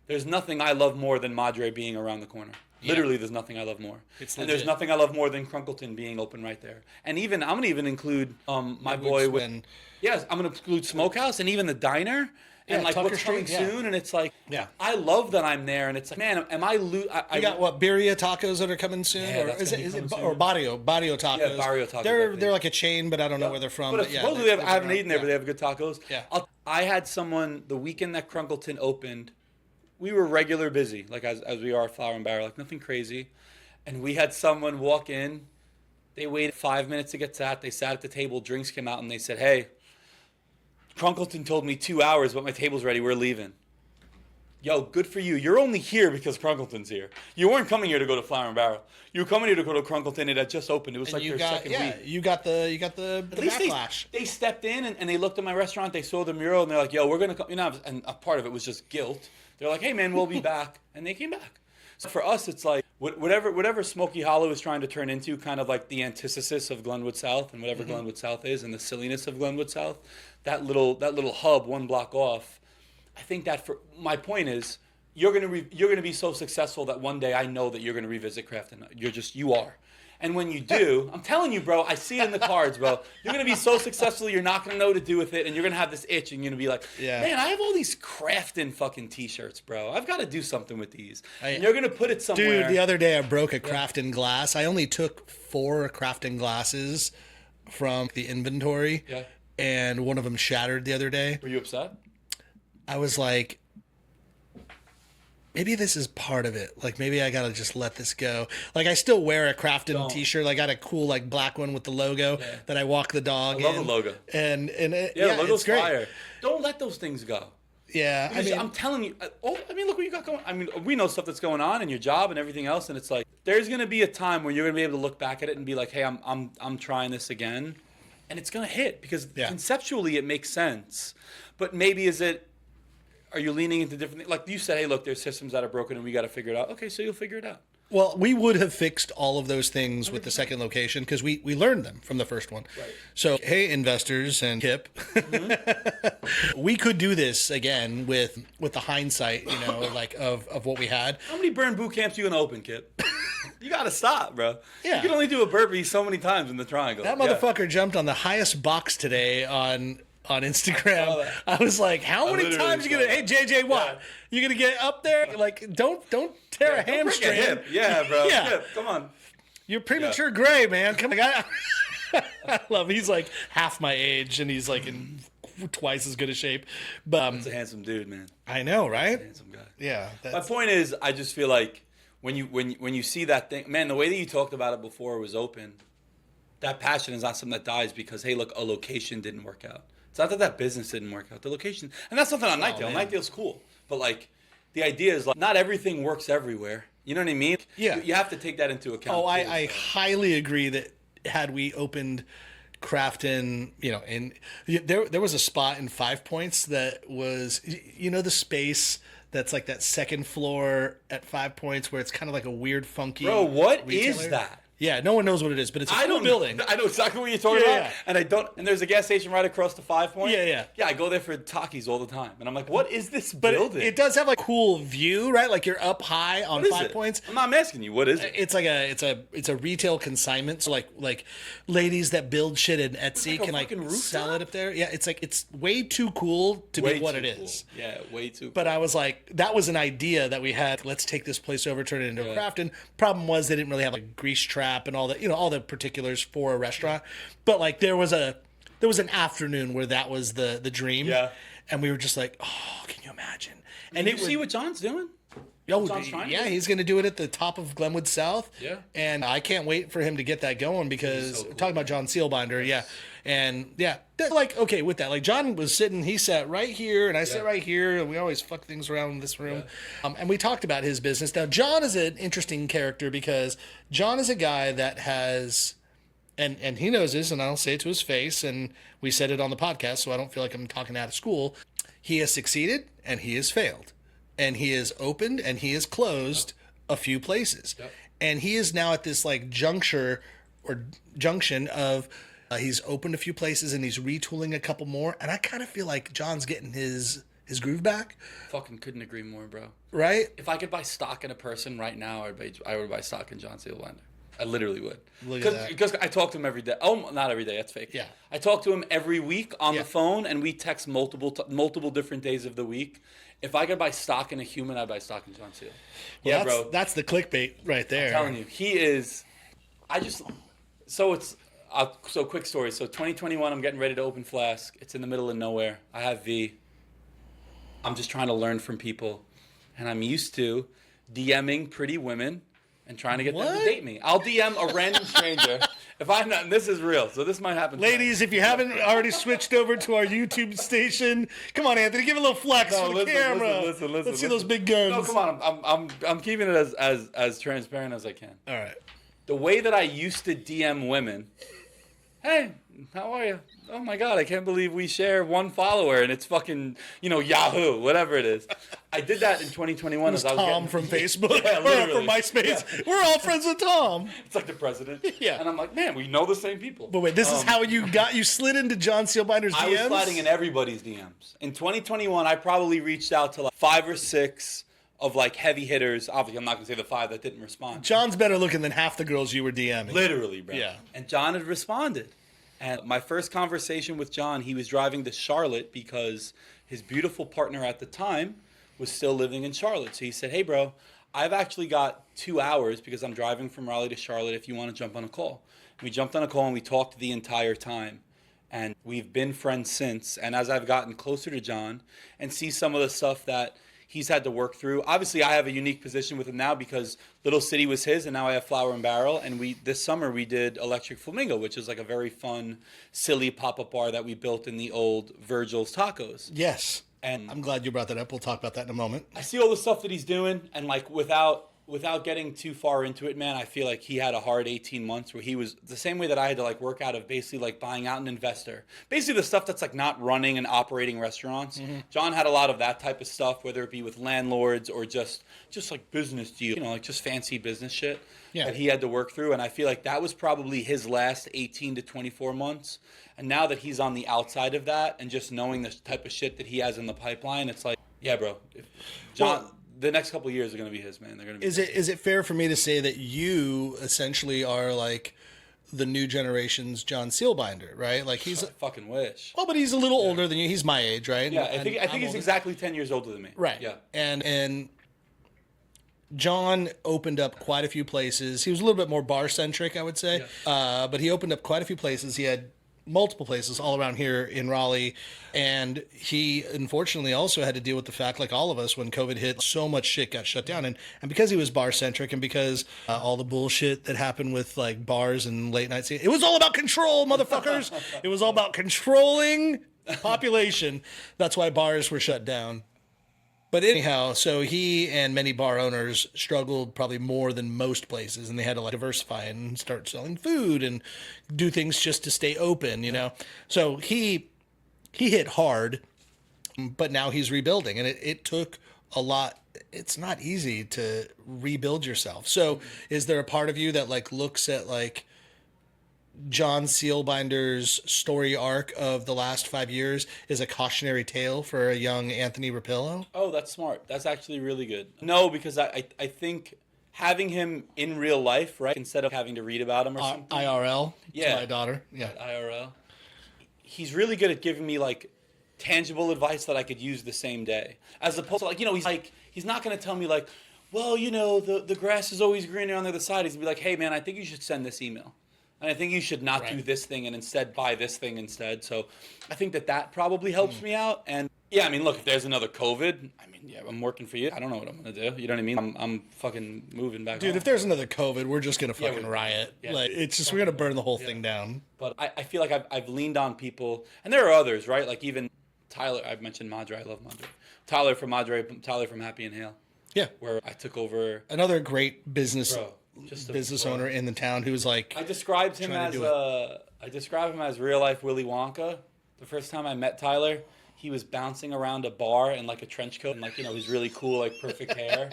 there's nothing I love more than Madre being around the corner. Yeah. Literally, there's nothing I love more. And there's nothing I love more than Crunkleton being open right there. And even I'm going to include my boy I'm going to include Smokehouse and even the diner. And like Tucker what's coming Street, soon, and it's like, I love that I'm there, and it's like, man, am I? You got what Birria tacos that are coming soon, or is it or Barrio tacos? Yeah, Barrio tacos. They're like a chain, but I don't know where they're from. But supposedly I haven't eaten there, but they have good tacos. Yeah, I had someone the weekend that Crunkleton opened. We were regular busy, like as we are at Flower and Barrel, like nothing crazy, and we had someone walk in. They waited 5 minutes to get sat. They sat at the table. Drinks came out, and they said, "Hey, Crunkleton told me 2 hours, but my table's ready. We're leaving." Yo, good for you. You're only here because Crunkleton's here. You weren't coming here to go to Flower and Barrel. You were coming here to go to Crunkleton. It had just opened. It was like their second week. You got the backlash. They stepped in and they looked at my restaurant. They saw the mural and they're like, "Yo, we're gonna come." You know, and a part of it was just guilt. They're like, "Hey, man, we'll be back," and they came back. So for us, it's like whatever Smoky Hollow is trying to turn into, kind of like the antithesis of Glenwood South and whatever Glenwood South is, and the silliness of Glenwood South. That little hub 1 block off. I think that my point is you're gonna be so successful that one day I know that you're gonna revisit Craften. You are. And when you do, I'm telling you, bro, I see it in the cards, bro. You're going to be so successful, you're not going to know what to do with it, and you're going to have this itch, and you're going to be like, man, I have all these Craften fucking T-shirts, bro. I've got to do something with these. And you're going to put it somewhere. Dude, the other day I broke a Craften glass. I only took 4 Craften glasses from the inventory, and one of them shattered the other day. Were you upset? I was like, maybe this is part of it. Like, maybe I gotta just let this go. Like, I still wear a Craften T-shirt. I got a cool, like, black one with the logo that I walk the dog in. I love the logo. And it, the logo's great. Fire. Don't let those things go. Yeah, because I'm telling you. Look what you got going. I mean, we know stuff that's going on in your job and everything else, and it's like there's gonna be a time where you're gonna be able to look back at it and be like, hey, I'm trying this again, and it's gonna hit because conceptually it makes sense, but maybe are you leaning into different things? Like you said, hey, look, there's systems that are broken and we got to figure it out. Okay, so you'll figure it out. Well, we would have fixed all of those things with the second location because we learned them from the first one. Right. So, hey, investors and Kip, we could do this again with the hindsight, like of what we had. How many burn boot camps are you going to open, Kip? You got to stop, bro. Yeah. You can only do a burpee so many times in the triangle. That motherfucker jumped on the highest box today on on Instagram. that. I was like, how many times you gonna? Hey JJ, what? Yeah. You gonna get up there? Like, don't tear a hamstring. Hip. Yeah, bro. Yeah. Hip. Come on. You're premature gray, man. Come on. I love him. He's like half my age, and he's like in twice as good a shape. But He's a handsome dude, man. I know, right? Handsome guy. Yeah. My point is, I just feel like when you see that thing, man, the way that you talked about it before it was open, that passion is not something that dies because, hey, look, a location didn't work out. It's not that business didn't work out. The location, and that's something on Nightdale. Nightdale's cool, but like the idea is like not everything works everywhere. You know what I mean? Yeah. You have to take that into account. Oh, I highly agree that had we opened Craften, and there was a spot in 5 Points that was, the space that's like that second floor at 5 Points where it's kind of like a weird, funky. Bro, what retailer. is that? Yeah, no one knows what it is, but it's a cool building. I know exactly what you're talking about, and there's a gas station right across the 5 Point. Yeah. Yeah, I go there for Takis all the time, and I'm like, what is this building? It does have like cool view, right? Like you're up high on 5 Points. I'm not asking you, what is it? It's like it's a retail consignment. So like ladies that build shit in Etsy can like sell it up there. Yeah, it's way too cool to be what it is. Yeah, way too cool. But I was like, that was an idea that we had. Let's take this place over, turn it into a Craften. Problem was they didn't really have like a grease trap and all that, all the particulars for a restaurant. But like there was an afternoon where that was the dream. Yeah. And we were just like, oh, can you imagine? And you see what John's doing? He's going to do it at the top of Glenwood South. Yeah. And I can't wait for him to get that going because we're talking about John Sealbinder. Yeah. And they're like, okay, with that, like John was sitting, he sat right here and I sat right here, and we always fuck things around in this room. Yeah. And we talked about his business. Now, John is an interesting character because John is a guy that has, and he knows this, and I'll say it to his face, and we said it on the podcast, so I don't feel like I'm talking out of school. He has succeeded and he has failed. And he has opened and he has closed a few places. Yep. And he is now at this like junction of he's opened a few places and he's retooling a couple more. And I kind of feel like John's getting his groove back. Fucking couldn't agree more, bro. Right? If I could buy stock in a person right now, I would buy stock in John Sealbinder. I literally would. Because I talk to him every day. Oh, not every day. That's fake. Yeah. I talk to him every week on the phone, and we text multiple different days of the week. If I could buy stock in a human, I'd buy stock in John Seal. Well, bro. That's the clickbait right there. I'm telling you. He is... So quick story. So 2021, I'm getting ready to open Flask. It's in the middle of nowhere. I have V. I'm just trying to learn from people. And I'm used to DMing pretty women and trying to get them to date me. I'll DM a random stranger. If I'm not, and this is real, so this might happen. Ladies, if you haven't already switched over to our YouTube station, come on, Anthony, give a little flex for the camera. Listen. Let's see those big guns. No, come on, I'm keeping it as transparent as I can. All right. The way that I used to DM women, hey, how are you? Oh my God, I can't believe we share one follower and it's fucking, Yahoo, whatever it is. I did that in 2021 as I was Tom from Facebook or from MySpace. Yeah. We're all friends with Tom. It's like the president. Yeah. And I'm like, man, we know the same people. But wait, this is how you slid into John Sealbinder's DMs? I was sliding in everybody's DMs. In 2021, I probably reached out to like 5 or 6 of like heavy hitters. Obviously, I'm not going to say the 5 that didn't respond. John's better looking than half the girls you were DMing. Literally, bro. Yeah. And John had responded. And my first conversation with John, he was driving to Charlotte because his beautiful partner at the time was still living in Charlotte. So he said, hey, bro, I've actually got 2 hours because I'm driving from Raleigh to Charlotte if you want to jump on a call. And we jumped on a call and we talked the entire time. And we've been friends since. And as I've gotten closer to John and see some of the stuff that he's had to work through. Obviously, I have a unique position with him now because Little City was his, and now I have Flower and Barrel. And this summer we did Electric Flamingo, which is like a very fun, silly pop-up bar that we built in the old Virgil's Tacos. Yes, and I'm glad you brought that up. We'll talk about that in a moment. I see all the stuff that he's doing, and like without getting too far into it, man, I feel like he had a hard 18 months where he was the same way that I had to like work out of basically like buying out an investor. Basically the stuff that's like not running and operating restaurants. Mm-hmm. John had a lot of that type of stuff, whether it be with landlords or just like business deals, like just fancy business shit that he had to work through. And I feel like that was probably his last 18 to 24 months. And now that he's on the outside of that and just knowing the type of shit that he has in the pipeline, it's like, yeah, bro, John... the next couple of years are going to be his, man. They're going to be. Is it fair for me to say that you essentially are like the new generation's John Sealbinder, right? Like he's I fucking wish. well, but he's a little older than you. He's my age, right? Yeah, I think he's older. exactly 10 years older than me. Right. Yeah. And John opened up quite a few places. He was a little bit more bar centric, I would say. Yeah. But he opened up quite a few places. He had multiple places all around here in Raleigh. And he unfortunately also had to deal with the fact, like all of us, when COVID hit, so much shit got shut down. And because he was bar centric and because all the bullshit that happened with like bars and late night scene, it was all about control, motherfuckers. It was all about controlling population. That's why bars were shut down. But anyhow, so he and many bar owners struggled probably more than most places, and they had to like diversify and start selling food and do things just to stay open, you know. So he hit hard, but now he's rebuilding, and it took a lot. It's not easy to rebuild yourself. So is there a part of you that like looks at like John Sealbinder's story arc of the last 5 years is a cautionary tale for a young Anthony Rapillo? Oh, that's smart. That's actually really good. No, because I think having him in real life, right, instead of having to read about him or something. IRL? Yeah. To my daughter. Yeah. IRL. He's really good at giving me like tangible advice that I could use the same day. As opposed to like, he's not going to tell me like, well, the grass is always greener on the other side. He's going to be like, hey man, I think you should send this email. And I think you should not do this thing and instead buy this thing instead. So I think that probably helps me out. And yeah, I mean, look, if there's another COVID, I mean, yeah, I'm working for you. I don't know what I'm going to do. You know what I mean? I'm fucking moving back Dude, home. if there's another COVID, we're just going to fucking riot. Yeah. Like, it's just, we're going to burn the whole thing down. But I feel like I've leaned on people. And there are others, right? Like even Tyler, I've mentioned Madre. I love Madre. Tyler from Madre, Tyler from Happy Inhale. Yeah. Where I took over. Another great business Bro. owner in the town who was like, I described him as real life Willy Wonka. The first time I met Tyler, he was bouncing around a bar in like a trench coat and like he's really cool, like perfect hair,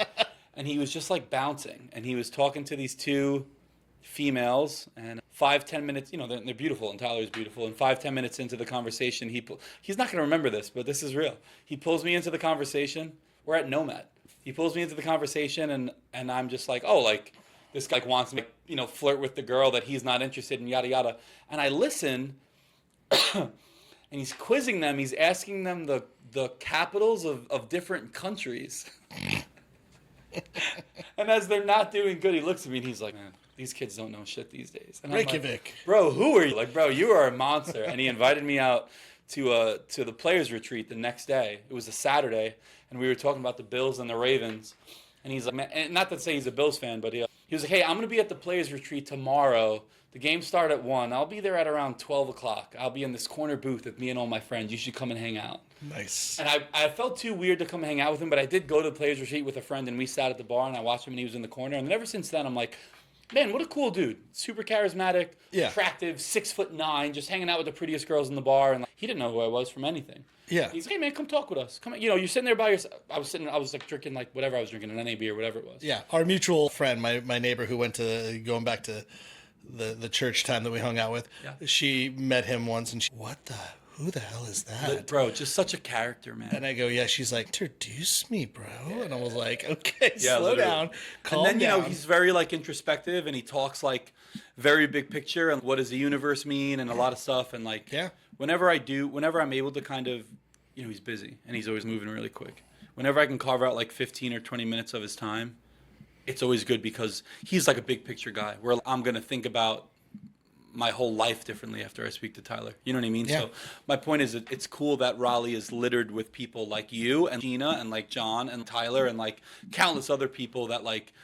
and he was just like bouncing and he was talking to these two females and 5-10 minutes, they're beautiful and Tyler's beautiful, and 5-10 minutes into the conversation he's not gonna remember this, but this is real. He pulls me into the conversation. We're at Nomad. He pulls me into the conversation and I'm just like, oh, like this guy wants me to, flirt with the girl that he's not interested in, yada, yada. And I listen, and he's quizzing them. He's asking them the capitals of different countries. And as they're not doing good, he looks at me and he's like, man, these kids don't know shit these days. And Reykjavik. Like, bro, who are you? Like, bro, you are a monster. And he invited me out to the players retreat the next day. It was a Saturday, and we were talking about the Bills and the Ravens. And he's like, man, and not to say he's a Bills fan, but he was like, hey, I'm going to be at the players retreat tomorrow. The game starts at 1. I'll be there at around 12 o'clock. I'll be in this corner booth with me and all my friends. You should come and hang out. Nice. And I felt too weird to come and hang out with him, but I did go to the players retreat with a friend, and we sat at the bar, and I watched him, and he was in the corner. And ever since then, I'm like, man, what a cool dude. Super charismatic, attractive, 6'9", just hanging out with the prettiest girls in the bar. And like, he didn't know who I was from anything. Yeah. He's like, hey, man, come talk with us. Come, you're sitting there by yourself. I was like drinking like whatever I was drinking, an NA beer, whatever it was. Yeah. Our mutual friend, my neighbor who went to, going back to the church time that we hung out with, she met him once and who the hell is that? Bro, just such a character, man. And I go, yeah. She's like, introduce me, bro. Yeah. And I was like, okay, slow down, calm down. And then, he's very like introspective and he talks like very big picture and what does the universe mean and a lot of stuff. And like, whenever I'm able to kind of, he's busy and he's always moving really quick. Whenever I can carve out like 15 or 20 minutes of his time, it's always good because he's like a big picture guy where I'm going to think about my whole life differently after I speak to Tyler. You know what I mean? Yeah. So my point is that it's cool that Raleigh is littered with people like you and Gina and like John and Tyler and like countless other people that like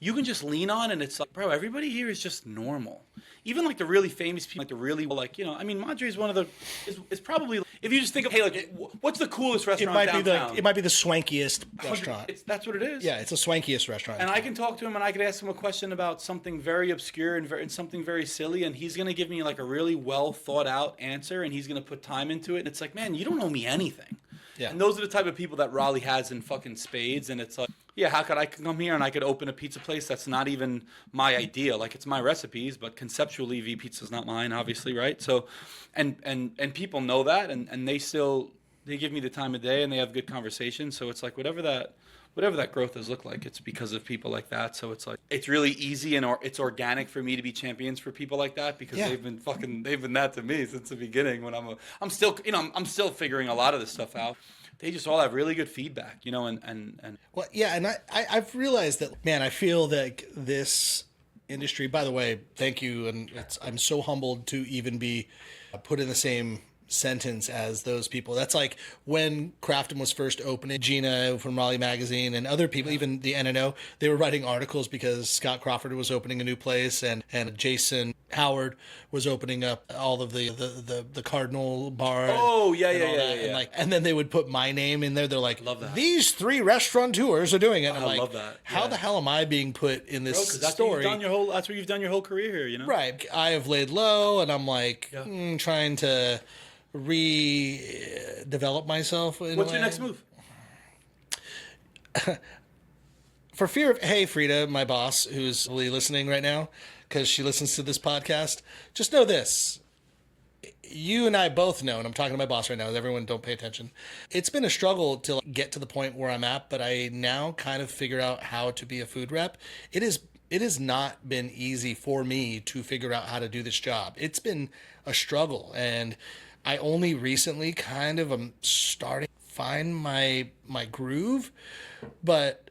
you can just lean on, and it's like, bro, everybody here is just normal. Even like the really famous people, like the really Madre is one of the is probably, if you just think of, hey, like what's the coolest restaurant downtown? It might be the swankiest restaurant. That's what it is. Yeah, it's the swankiest restaurant. And I can talk to him and I could ask him a question about something very obscure and something very silly, and he's gonna give me like a really well thought out answer, and he's gonna put time into it. And it's like, man, you don't owe me anything. Yeah. And those are the type of people that Raleigh has in fucking spades, and it's like, yeah, how could I come here and I could open a pizza place that's not even my idea? Like, it's my recipes, but conceptually, V Pizza's not mine, obviously, right? So, and people know that, and they give me the time of day, and they have good conversations. So it's like whatever whatever that growth has looked like, it's because of people like that. So it's like, it's really easy and it's organic for me to be champions for people like that, because they've been that to me since the beginning. When I'm still, I'm still figuring a lot of this stuff out. They just all have really good feedback, and well, yeah, and I've realized that, man, I feel that this industry, by the way, thank you, and I'm so humbled to even be put in the same sentence as those people. That's like when Craften was first opening, Gina from Raleigh Magazine and other people, even the NNO, they were writing articles because Scott Crawford was opening a new place, and Jason Howard was opening up all of the Cardinal Bar. Oh, yeah. And then they would put my name in there. They're like, love that. These 3 restaurateurs are doing it. And I'm like, love that. How the hell am I being put in this that's story? That's where you've done your whole career here, Right. I have laid low, and I'm like trying to redevelop myself. What's your next move? For fear of, hey, Frida, my boss, who's really listening right now, because she listens to this podcast, just know this. You and I both know, and I'm talking to my boss right now, everyone don't pay attention. It's been a struggle to get to the point where I'm at, but I now kind of figure out how to be a food rep. It has not been easy for me to figure out how to do this job. It's been a struggle, and I only recently kind of am starting to find my groove, but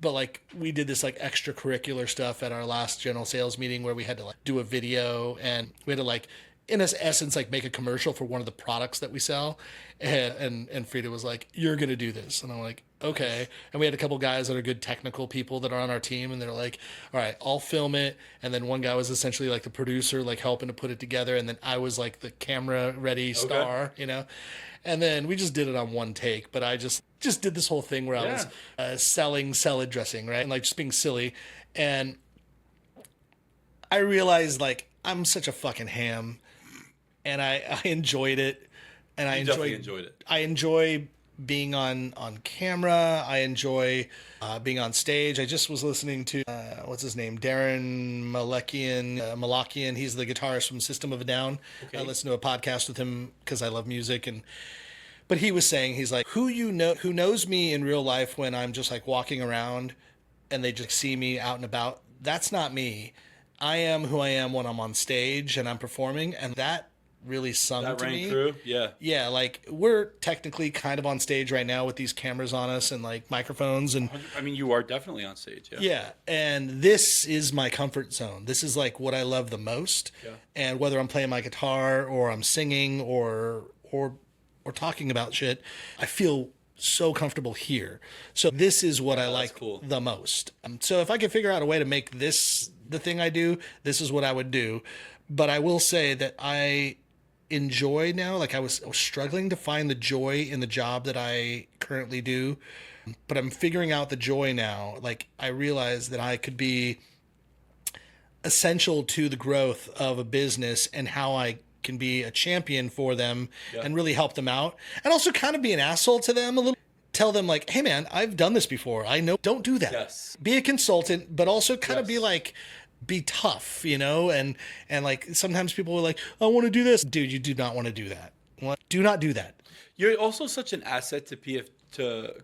like we did this like extracurricular stuff at our last general sales meeting where we had to like do a video, and we had to like, in essence, like make a commercial for one of the products that we sell. And Frida was like, you're going to do this. And I'm like, okay. And we had a couple guys that are good technical people that are on our team, and they're like, all right, I'll film it. And then one guy was essentially like the producer, like helping to put it together. And then I was like the camera ready star, and then we just did it on one take. But I just did this whole thing where I was selling salad dressing, right? And like just being silly. And I realized like I'm such a fucking ham, and I enjoyed it. And I enjoyed it. I enjoy being on camera. I enjoy being on stage. I just was listening to what's his name, Darren Malakian. He's the guitarist from System of a Down. Okay. I listened to a podcast with him because I love music, but he was saying, he's like, who knows me in real life when I'm just like walking around and they just see me out and about. That's not me. I am who I am when I'm on stage and I'm performing, and that really sung to me. That rang through? Yeah, like we're technically kind of on stage right now with these cameras on us and like microphones, and I mean, you are definitely on stage. Yeah, and this is my comfort zone. This is like what I love the most. Yeah. And whether I'm playing my guitar or I'm singing or talking about shit, I feel so comfortable here. So this is what I like the most. So if I could figure out a way to make this the thing I do, this is what I would do. But I will say that I enjoy now, like I was struggling to find the joy in the job that I currently do, but I'm figuring out the joy now. Like I realize that I could be essential to the growth of a business and how I can be a champion for them and really help them out, and also kind of be an asshole to them a little. Tell them like, hey man, I've done this before. I know, don't do that. Yes. Be a consultant, but also kind of be tough, and like sometimes people are like, I want to do this. Dude, you do not want to do that. Do not do that. You're also such an asset to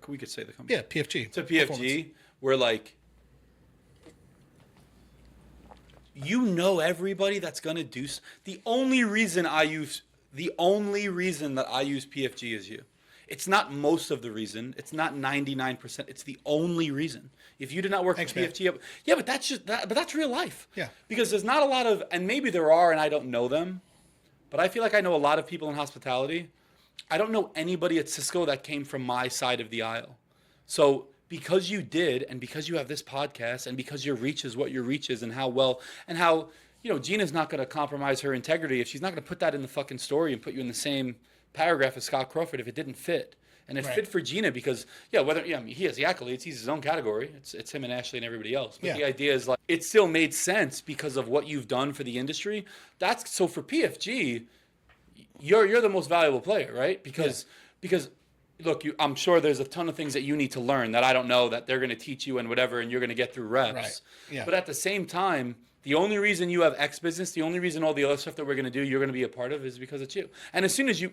we could say the company. Yeah, PFG. To PFG, where like, everybody that's going to do. The only reason that I use PFG is you. It's not most of the reason. It's not 99%. It's the only reason. If you did not work for PFG, but that's just that. But that's real life. Yeah. Because there's not a lot of, and maybe there are, and I don't know them, but I feel like I know a lot of people in hospitality. I don't know anybody at Cisco that came from my side of the aisle. So because you did, and because you have this podcast, and because your reach is what your reach is, and how Gina's not going to compromise her integrity if she's not going to put that in the fucking story and put you in the same paragraph as Scott Crawford if it didn't fit. And it fit for Gina because, he has the accolades. He's his own category. It's him and Ashley and everybody else. But the idea is like, it still made sense because of what you've done for the industry. So for PFG, you're the most valuable player, right? Because look, I'm sure there's a ton of things that you need to learn that I don't know that they're going to teach you and whatever, and you're going to get through reps. Right. Yeah. But at the same time, the only reason you have X business, the only reason all the other stuff that we're going to do, you're going to be a part of is because it's you. And as soon as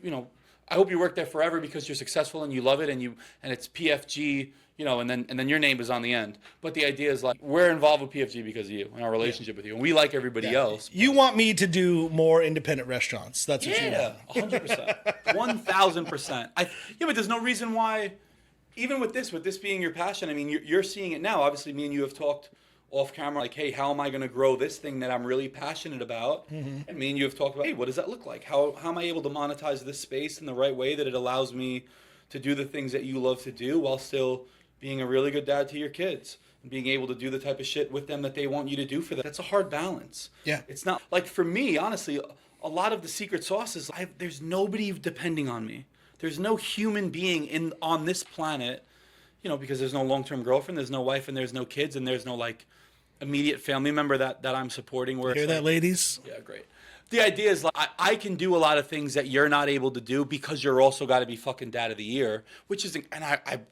I hope you work there forever because you're successful and you love it and it's PFG, and then your name is on the end. But the idea is like we're involved with PFG because of you and our relationship with you, and we like everybody else. You want me to do more independent restaurants? That's what you want. 100%, 1,000%. But there's no reason why. Even with this being your passion, I mean, you're seeing it now. Obviously, me and you have talked off camera, like, hey, how am I going to grow this thing that I'm really passionate about? Mm-hmm. And me and you have talked about, hey, what does that look like? How am I able to monetize this space in the right way that it allows me to do the things that you love to do while still being a really good dad to your kids and being able to do the type of shit with them that they want you to do for them? That's a hard balance. Yeah. It's not, like, for me, honestly, a lot of the secret sauce is there's nobody depending on me. There's no human being on this planet, because there's no long-term girlfriend, there's no wife, and there's no kids, and there's no, like, immediate family member that I'm supporting. Where hear that, ladies? Yeah, great. The idea is, like, I can do a lot of things that you're not able to do because you're also got to be fucking dad of the year, which is, and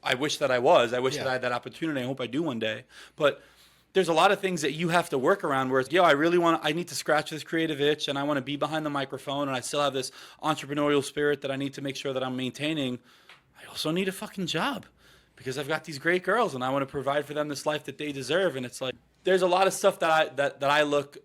I wish that I was. I wish that I had that opportunity. I hope I do one day. But there's a lot of things that you have to work around where it's, I need to scratch this creative itch and I want to be behind the microphone and I still have this entrepreneurial spirit that I need to make sure that I'm maintaining. I also need a fucking job because I've got these great girls and I want to provide for them this life that they deserve. And it's like, there's a lot of stuff that I look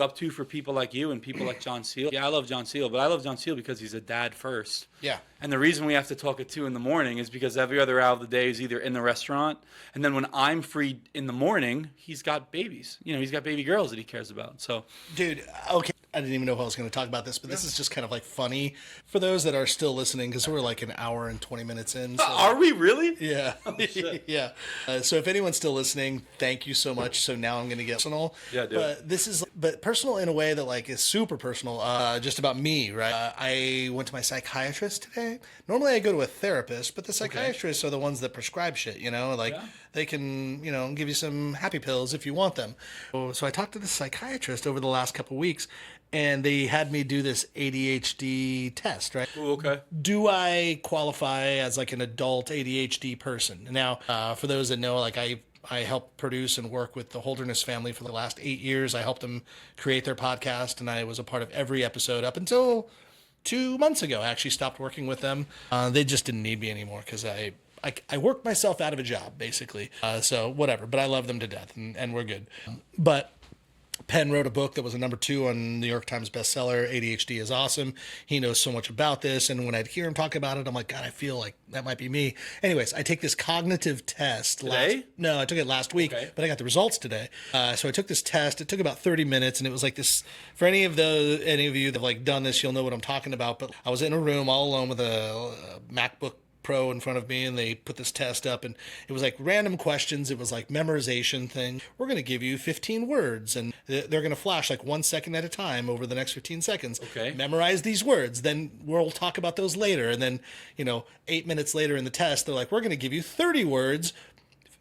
up to for people like you and people like John Seal. Yeah, I love John Seal, but I love John Seal because he's a dad first. Yeah. And the reason we have to talk at 2 a.m. is because every other hour of the day is either in the restaurant, and then when I'm free in the morning, he's got babies. He's got baby girls that he cares about. So, dude, okay. I didn't even know if I was going to talk about this, but this is just kind of like funny for those that are still listening because we're like an hour and 20 minutes in. So. Are we really? Yeah. Oh, yeah. So if anyone's still listening, thank you so much. So now I'm going to get personal. Yeah, dude. But personal in a way that like is super personal, just about me, right? I went to my psychiatrist today. Normally I go to a therapist, but the psychiatrists are the ones that prescribe shit, They can, give you some happy pills if you want them. So I talked to the psychiatrist over the last couple of weeks, and they had me do this ADHD test, right? Ooh, okay. Do I qualify as like an adult ADHD person? Now, for those that know, like I helped produce and work with the Holderness family for the last 8 years. I helped them create their podcast, and I was a part of every episode up until 2 months ago. I actually stopped working with them. They just didn't need me anymore because I worked myself out of a job, basically. So whatever, but I love them to death, and we're good. But Penn wrote a book that was a #2 on New York Times bestseller. ADHD is awesome. He knows so much about this, and when I'd hear him talk about it, I'm like, God, I feel like that might be me. Anyways, I take this cognitive test. Today? No, I took it last week, but I got the results today. So I took this test. It took about 30 minutes, and it was like this. For any of you that have like done this, you'll know what I'm talking about. But I was in a room all alone with a MacBook Pro in front of me, and they put this test up, and it was like random questions. It was like memorization thing. We're going to give you 15 words, and they're going to flash like 1 second at a time over the next 15 seconds. Okay. Memorize these words. Then we'll talk about those later. And then, 8 minutes later in the test, they're like, we're going to give you 30 words.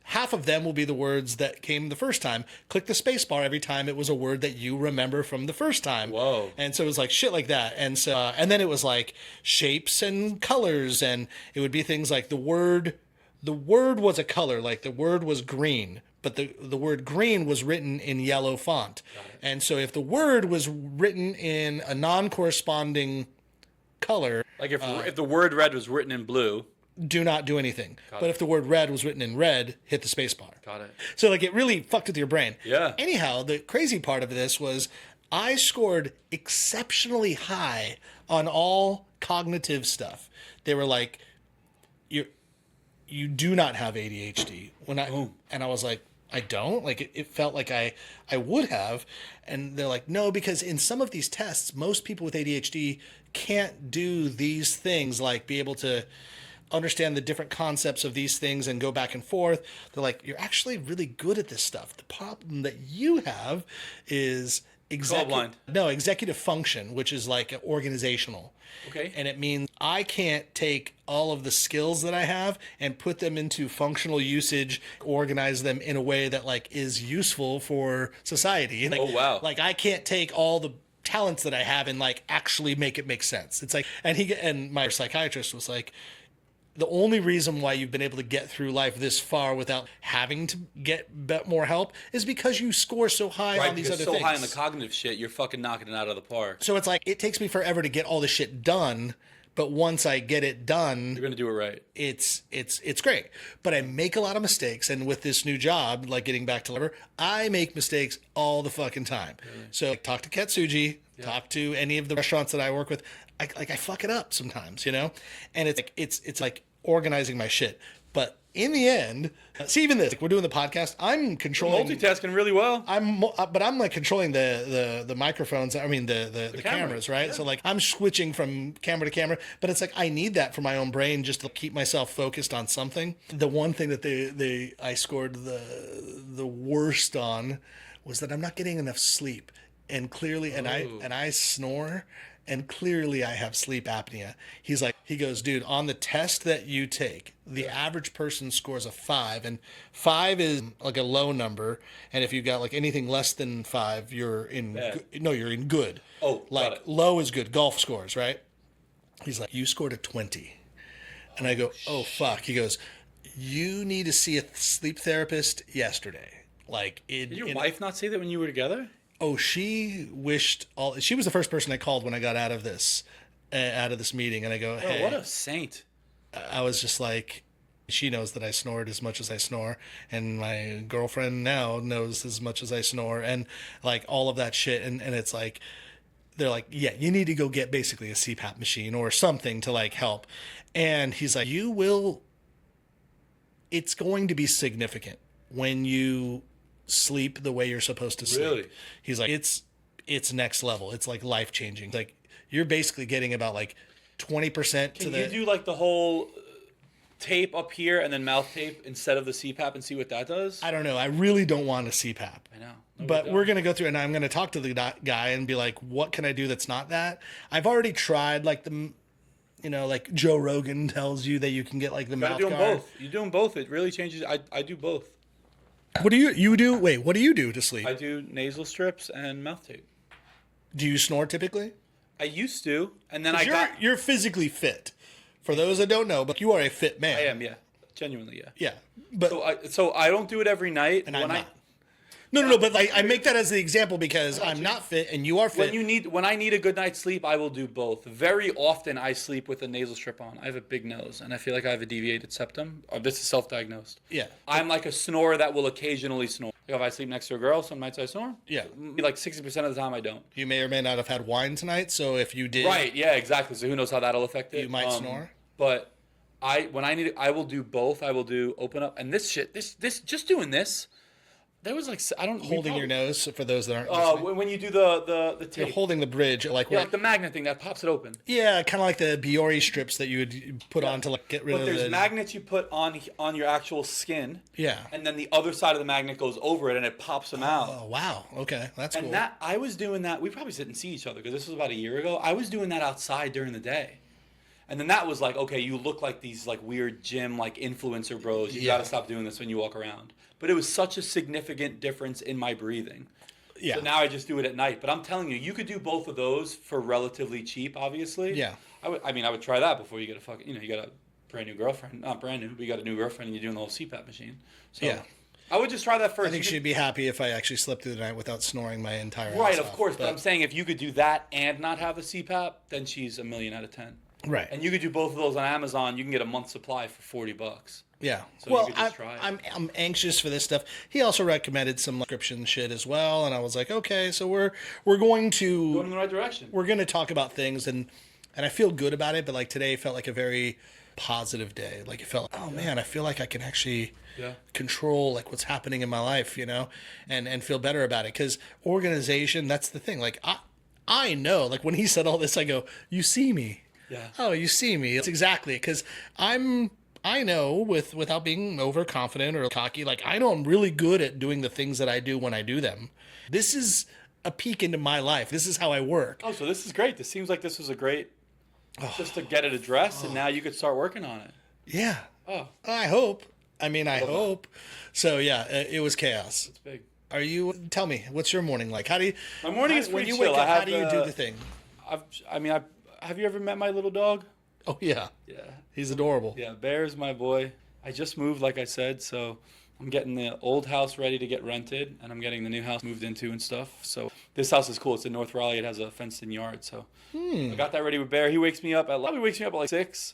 Half of them will be the words that came the first time. Click the space bar every time it was a word that you remember from the first time. Whoa. And so it was like shit like that. And so, and then it was like shapes and colors, and it would be things like the word was a color, like the word was green, but the word green was written in yellow font. And so if the word was written in a non-corresponding color, like if the word red was written in blue, do not do anything. But if the word red was written in red, hit the space bar. Got it. So like it really fucked with your brain. Yeah. Anyhow, the crazy part of this was I scored exceptionally high on all cognitive stuff. They were like, you do not have ADHD. And I was like, I don't? Like it felt like I would have. And they're like, no, because in some of these tests, most people with ADHD can't do these things, like be able to understand the different concepts of these things and go back and forth. They're like, you're actually really good at this stuff. The problem that you have is executive function, which is like organizational. Okay. And it means I can't take all of the skills that I have and put them into functional usage, organize them in a way that like is useful for society. Like, oh, wow. Like I can't take all the talents that I have and like actually make it make sense. It's like, and my psychiatrist was like, the only reason why you've been able to get through life this far without having to get more help is because you score so high on these other things. So high on the cognitive shit, you're fucking knocking it out of the park. So it's like, it takes me forever to get all this shit done, But once I get it done, You're gonna do it right. it's great. But I make a lot of mistakes, and with this new job, like getting back to labor, I make mistakes all the fucking time. Really? So like, talk to Katsuji, talk to any of the restaurants that I work with. I fuck it up sometimes, you know, and it's like organizing my shit. But in the end, see, even this, like, we're doing the podcast. I'm controlling, multitasking really well. But I'm like controlling the microphones. I mean the cameras, right? Yeah. So like I'm switching from camera to camera. But it's like I need that for my own brain just to keep myself focused on something. The one thing that I scored the worst on was that I'm not getting enough sleep, and clearly, and I snore. And clearly I have sleep apnea. He goes, dude, on the test that you take, the average person scores a 5, and 5 is like a low number. And if you got like anything less than 5, you're in, you're in good. Oh, like low is good. Golf scores, right? He's like, you scored a 20. And I go, oh fuck. He goes, you need to see a sleep therapist yesterday. Like, did your wife not say that when you were together? Oh, she was the first person I called when I got out of this meeting, and I go, hey, what a saint. I was just like, she knows that I snored as much as I snore, and my girlfriend now knows as much as I snore, and like all of that shit, and it's like, they're like, yeah, you need to go get basically a CPAP machine or something to like help. And he's like, it's going to be significant when you sleep the way you're supposed to sleep. Really? He's like, it's next level. It's like life changing. Like you're basically getting about like 20% Can you do like the whole tape up here and then mouth tape instead of the CPAP and see what that does? I don't know. I really don't want a CPAP. I know. No, but we're going to go through and I'm going to talk to the guy and be like, what can I do that's not that? I've already tried like like Joe Rogan tells you that you can get like the mouth guard. Both. You're doing both. It really changes. I do both. What do you do? Wait, what do you do to sleep? I do nasal strips and mouth tape. Do you snore typically? I used to, and then you're physically fit. For those that don't know, but you are a fit man. I am, yeah. Genuinely, yeah. Yeah. But so I don't do it every night. And I'm not. No, but I make that as the example because I'm not fit and you are fit. When I need a good night's sleep, I will do both. Very often I sleep with a nasal strip on. I have a big nose and I feel like I have a deviated septum. This is self-diagnosed. Yeah. I'm like a snorer that will occasionally snore. Like if I sleep next to a girl, some nights I snore. Yeah. Like 60% of the time I don't. You may or may not have had wine tonight, so if you did. Right, yeah, exactly. So who knows how that'll affect it. You might snore. But I will do both. I will do open up and this just doing this. There was like holding your nose for those that aren't. When you do the tape. You're holding the bridge like the magnet thing that pops it open. Yeah, kind of like the Biore strips that you would put on to like get rid of. But there's magnets you put on your actual skin. Yeah. And then the other side of the magnet goes over it and it pops them out. Oh wow, okay, that's cool. And I was doing that. We probably didn't see each other because this was about a year ago. I was doing that outside during the day. And then that was like, okay, you look like these like weird gym like influencer bros. You got to stop doing this when you walk around. But it was such a significant difference in my breathing. Yeah. So now I just do it at night. But I'm telling you, you could do both of those for relatively cheap, obviously. Yeah. I would try that before you get you got a brand new girlfriend. Not brand new, but you got a new girlfriend and you're doing the whole CPAP machine. So yeah. I would just try that first. I think she'd be happy if I actually slept through the night without snoring my entire Right, ass of course. But I'm saying if you could do that and not have the CPAP, then she's a million out of 10. Right. And you could do both of those on Amazon. You can get a month's supply for $40. Yeah. So well, you could just try it. I'm anxious for this stuff. He also recommended some subscription shit as well, and I was like, okay, so we're going to going in the right direction. We're going to talk about things, and I feel good about it. But like today felt like a very positive day. Like it felt, oh man, I feel like I can actually control like what's happening in my life, and feel better about it. Because organization, that's the thing. Like I know, like when he said all this, I go, you see me. Yeah. Oh, you see me. It's exactly because I know without being overconfident or cocky, like I know I'm really good at doing the things that I do when I do them. This is a peek into my life. This is how I work. Oh, so this is great. This seems like this was a great just to get it addressed and now you could start working on it. Yeah. Oh. I hope. I hope. So yeah, it was chaos. It's big. Tell me, what's your morning like? My morning is pretty when you chill. wake up, how do you do the thing? Have you ever met my little dog? Oh, yeah. Yeah. He's adorable. Yeah, Bear's my boy. I just moved, like I said, so I'm getting the old house ready to get rented, and I'm getting the new house moved into and stuff. So this house is cool. It's in North Raleigh. It has a fenced-in yard. So I got that ready with Bear. He wakes me up at like 6,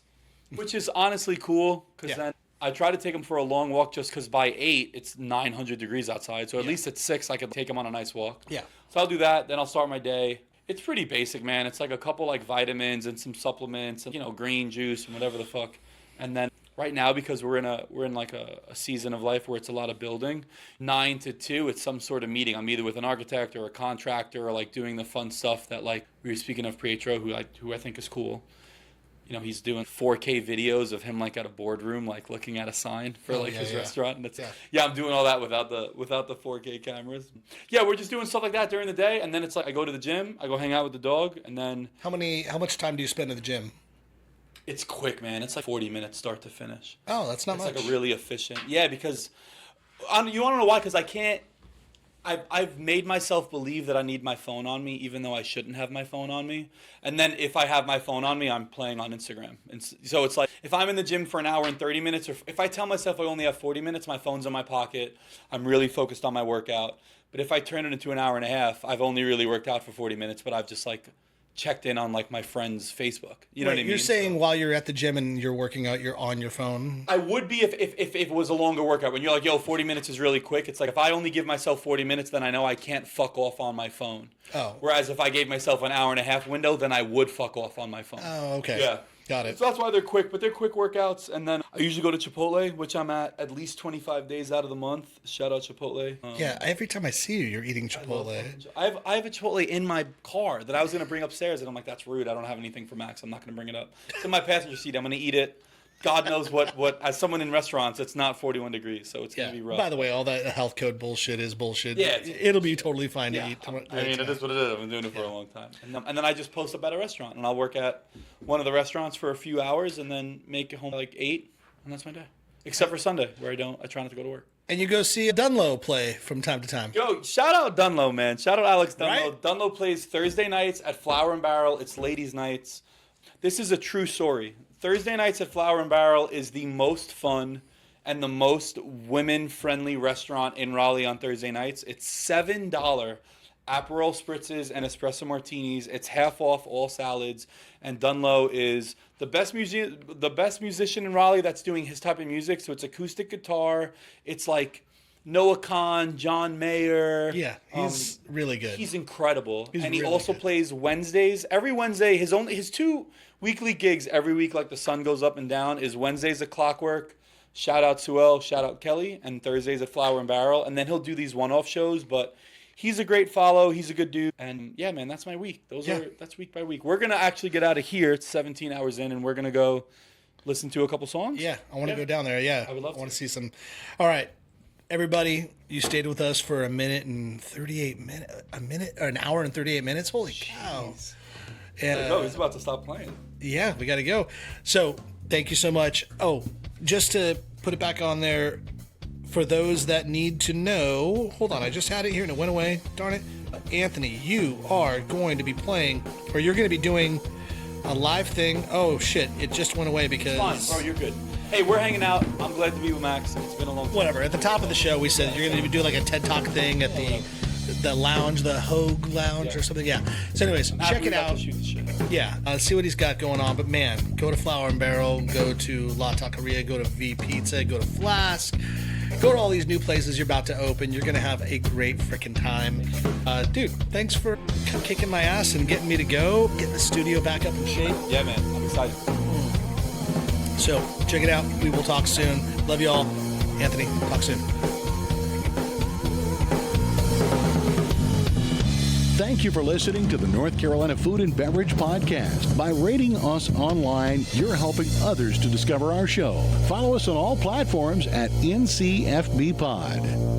which is honestly cool because then I try to take him for a long walk just because by 8 it's 900 degrees outside. So at least at 6 I could take him on a nice walk. Yeah. So I'll do that. Then I'll start my day. It's pretty basic, man. It's like a couple like vitamins and some supplements and, you know, green juice and whatever the fuck. And then right now, because we're in like a season of life where it's a lot of building, 9 to 2, it's some sort of meeting. I'm either with an architect or a contractor or like doing the fun stuff that like we were speaking of Pietro, who I think is cool. You know, he's doing 4K videos of him like at a boardroom, like looking at a sign for his restaurant. And it's, I'm doing all that without the 4K cameras. Yeah, we're just doing stuff like that during the day, and then it's like I go to the gym, I go hang out with the dog, and then how much time do you spend at the gym? It's quick, man. It's like 40 minutes start to finish. Oh, that's not much. It's like a really efficient. Yeah, because you want to know why? Because I can't. I've made myself believe that I need my phone on me, even though I shouldn't have my phone on me. And then if I have my phone on me, I'm playing on Instagram. And so it's like if I'm in the gym for an hour and 30 minutes, or if I tell myself I only have 40 minutes, my phone's in my pocket. I'm really focused on my workout. But if I turn it into an hour and a half, I've only really worked out for 40 minutes, but I've just like checked in on like my friend's Facebook. You know what I mean? You're saying while you're at the gym and you're working out, you're on your phone? I would be if it was a longer workout. When you're like, yo, 40 minutes is really quick. It's like if I only give myself 40 minutes, then I know I can't fuck off on my phone. Oh. Whereas if I gave myself an hour and a half window, then I would fuck off on my phone. Oh, okay. Yeah. Got it. So that's why they're quick, but they're quick workouts. And then I usually go to Chipotle, which I'm at least 25 days out of the month. Shout out Chipotle. Yeah, every time I see you, you're eating Chipotle. I have a Chipotle in my car that I was going to bring upstairs, and I'm like, that's rude. I don't have anything for Max. I'm not going to bring it up. It's in my passenger seat. I'm going to eat it. God knows what. As someone in restaurants, it's not 41 degrees, so it's going to be rough. By the way, all that health code bullshit is bullshit. Yeah, it'll be totally fine to eat. I mean, it is what it is. I've been doing it for a long time. And then I just post up at a restaurant, and I'll work at one of the restaurants for a few hours, and then make it home at like 8, and that's my day. Except for Sunday, where I try not to go to work. And you go see Dunlow play from time to time. Yo, shout out Dunlow, man. Shout out Alex Dunlow. Right? Dunlow plays Thursday nights at Flower and Barrel. It's ladies' nights. This is a true story. Thursday nights at Flower and Barrel is the most fun and the most women-friendly restaurant in Raleigh on Thursday nights. It's $7 Aperol spritzes and espresso martinis. It's half off all salads. And Dunlow is the best musician in Raleigh that's doing his type of music. So it's acoustic guitar. It's like Noah Kahn, John Mayer. Yeah, he's really good. He's incredible. He's he really also good. Plays Wednesdays. Every Wednesday, his 2 weekly gigs every week, like the sun goes up and down, is Wednesdays at Clockwork. Shout out Suel, shout out Kelly, and Thursdays at Flower and Barrel. And then he'll do these one-off shows, but he's a great follow. He's a good dude. And yeah, man, that's my week. That's week by week. We're going to actually get out of here. It's 17 hours in, and we're going to go listen to a couple songs. Yeah, I want to go down there. Yeah, I would love to. I want to see some. All right. Everybody, you stayed with us for an hour and 38 minutes. Holy cow. No, he's about to stop playing. Yeah, we got to go. So thank you so much. Oh, just to put it back on there, for those that need to know, hold on, I just had it here and it went away. Darn it. Anthony, you are going to be playing, or you're going to be doing a live thing. Oh, shit. It just went away because... Fine, bro, you're good. Hey, we're hanging out. I'm glad to be with Max. It's been a long time. Whatever. At the top of the show, we said you're going to do like a TED Talk thing at the lounge, the Hogue Lounge or something. Yeah. So anyways, check it out. Yeah. See what he's got going on. But man, go to Flower and Barrel, go to La Taqueria, go to V Pizza, go to Flask. Go to all these new places you're about to open. You're going to have a great freaking time. Dude, thanks for kicking my ass and getting me to go, getting the studio back up in shape. Yeah, man. I'm excited. So, check it out. We will talk soon. Love you all. Anthony, talk soon. Thank you for listening to the North Carolina Food and Beverage Podcast. By rating us online, you're helping others to discover our show. Follow us on all platforms at NCFB Pod.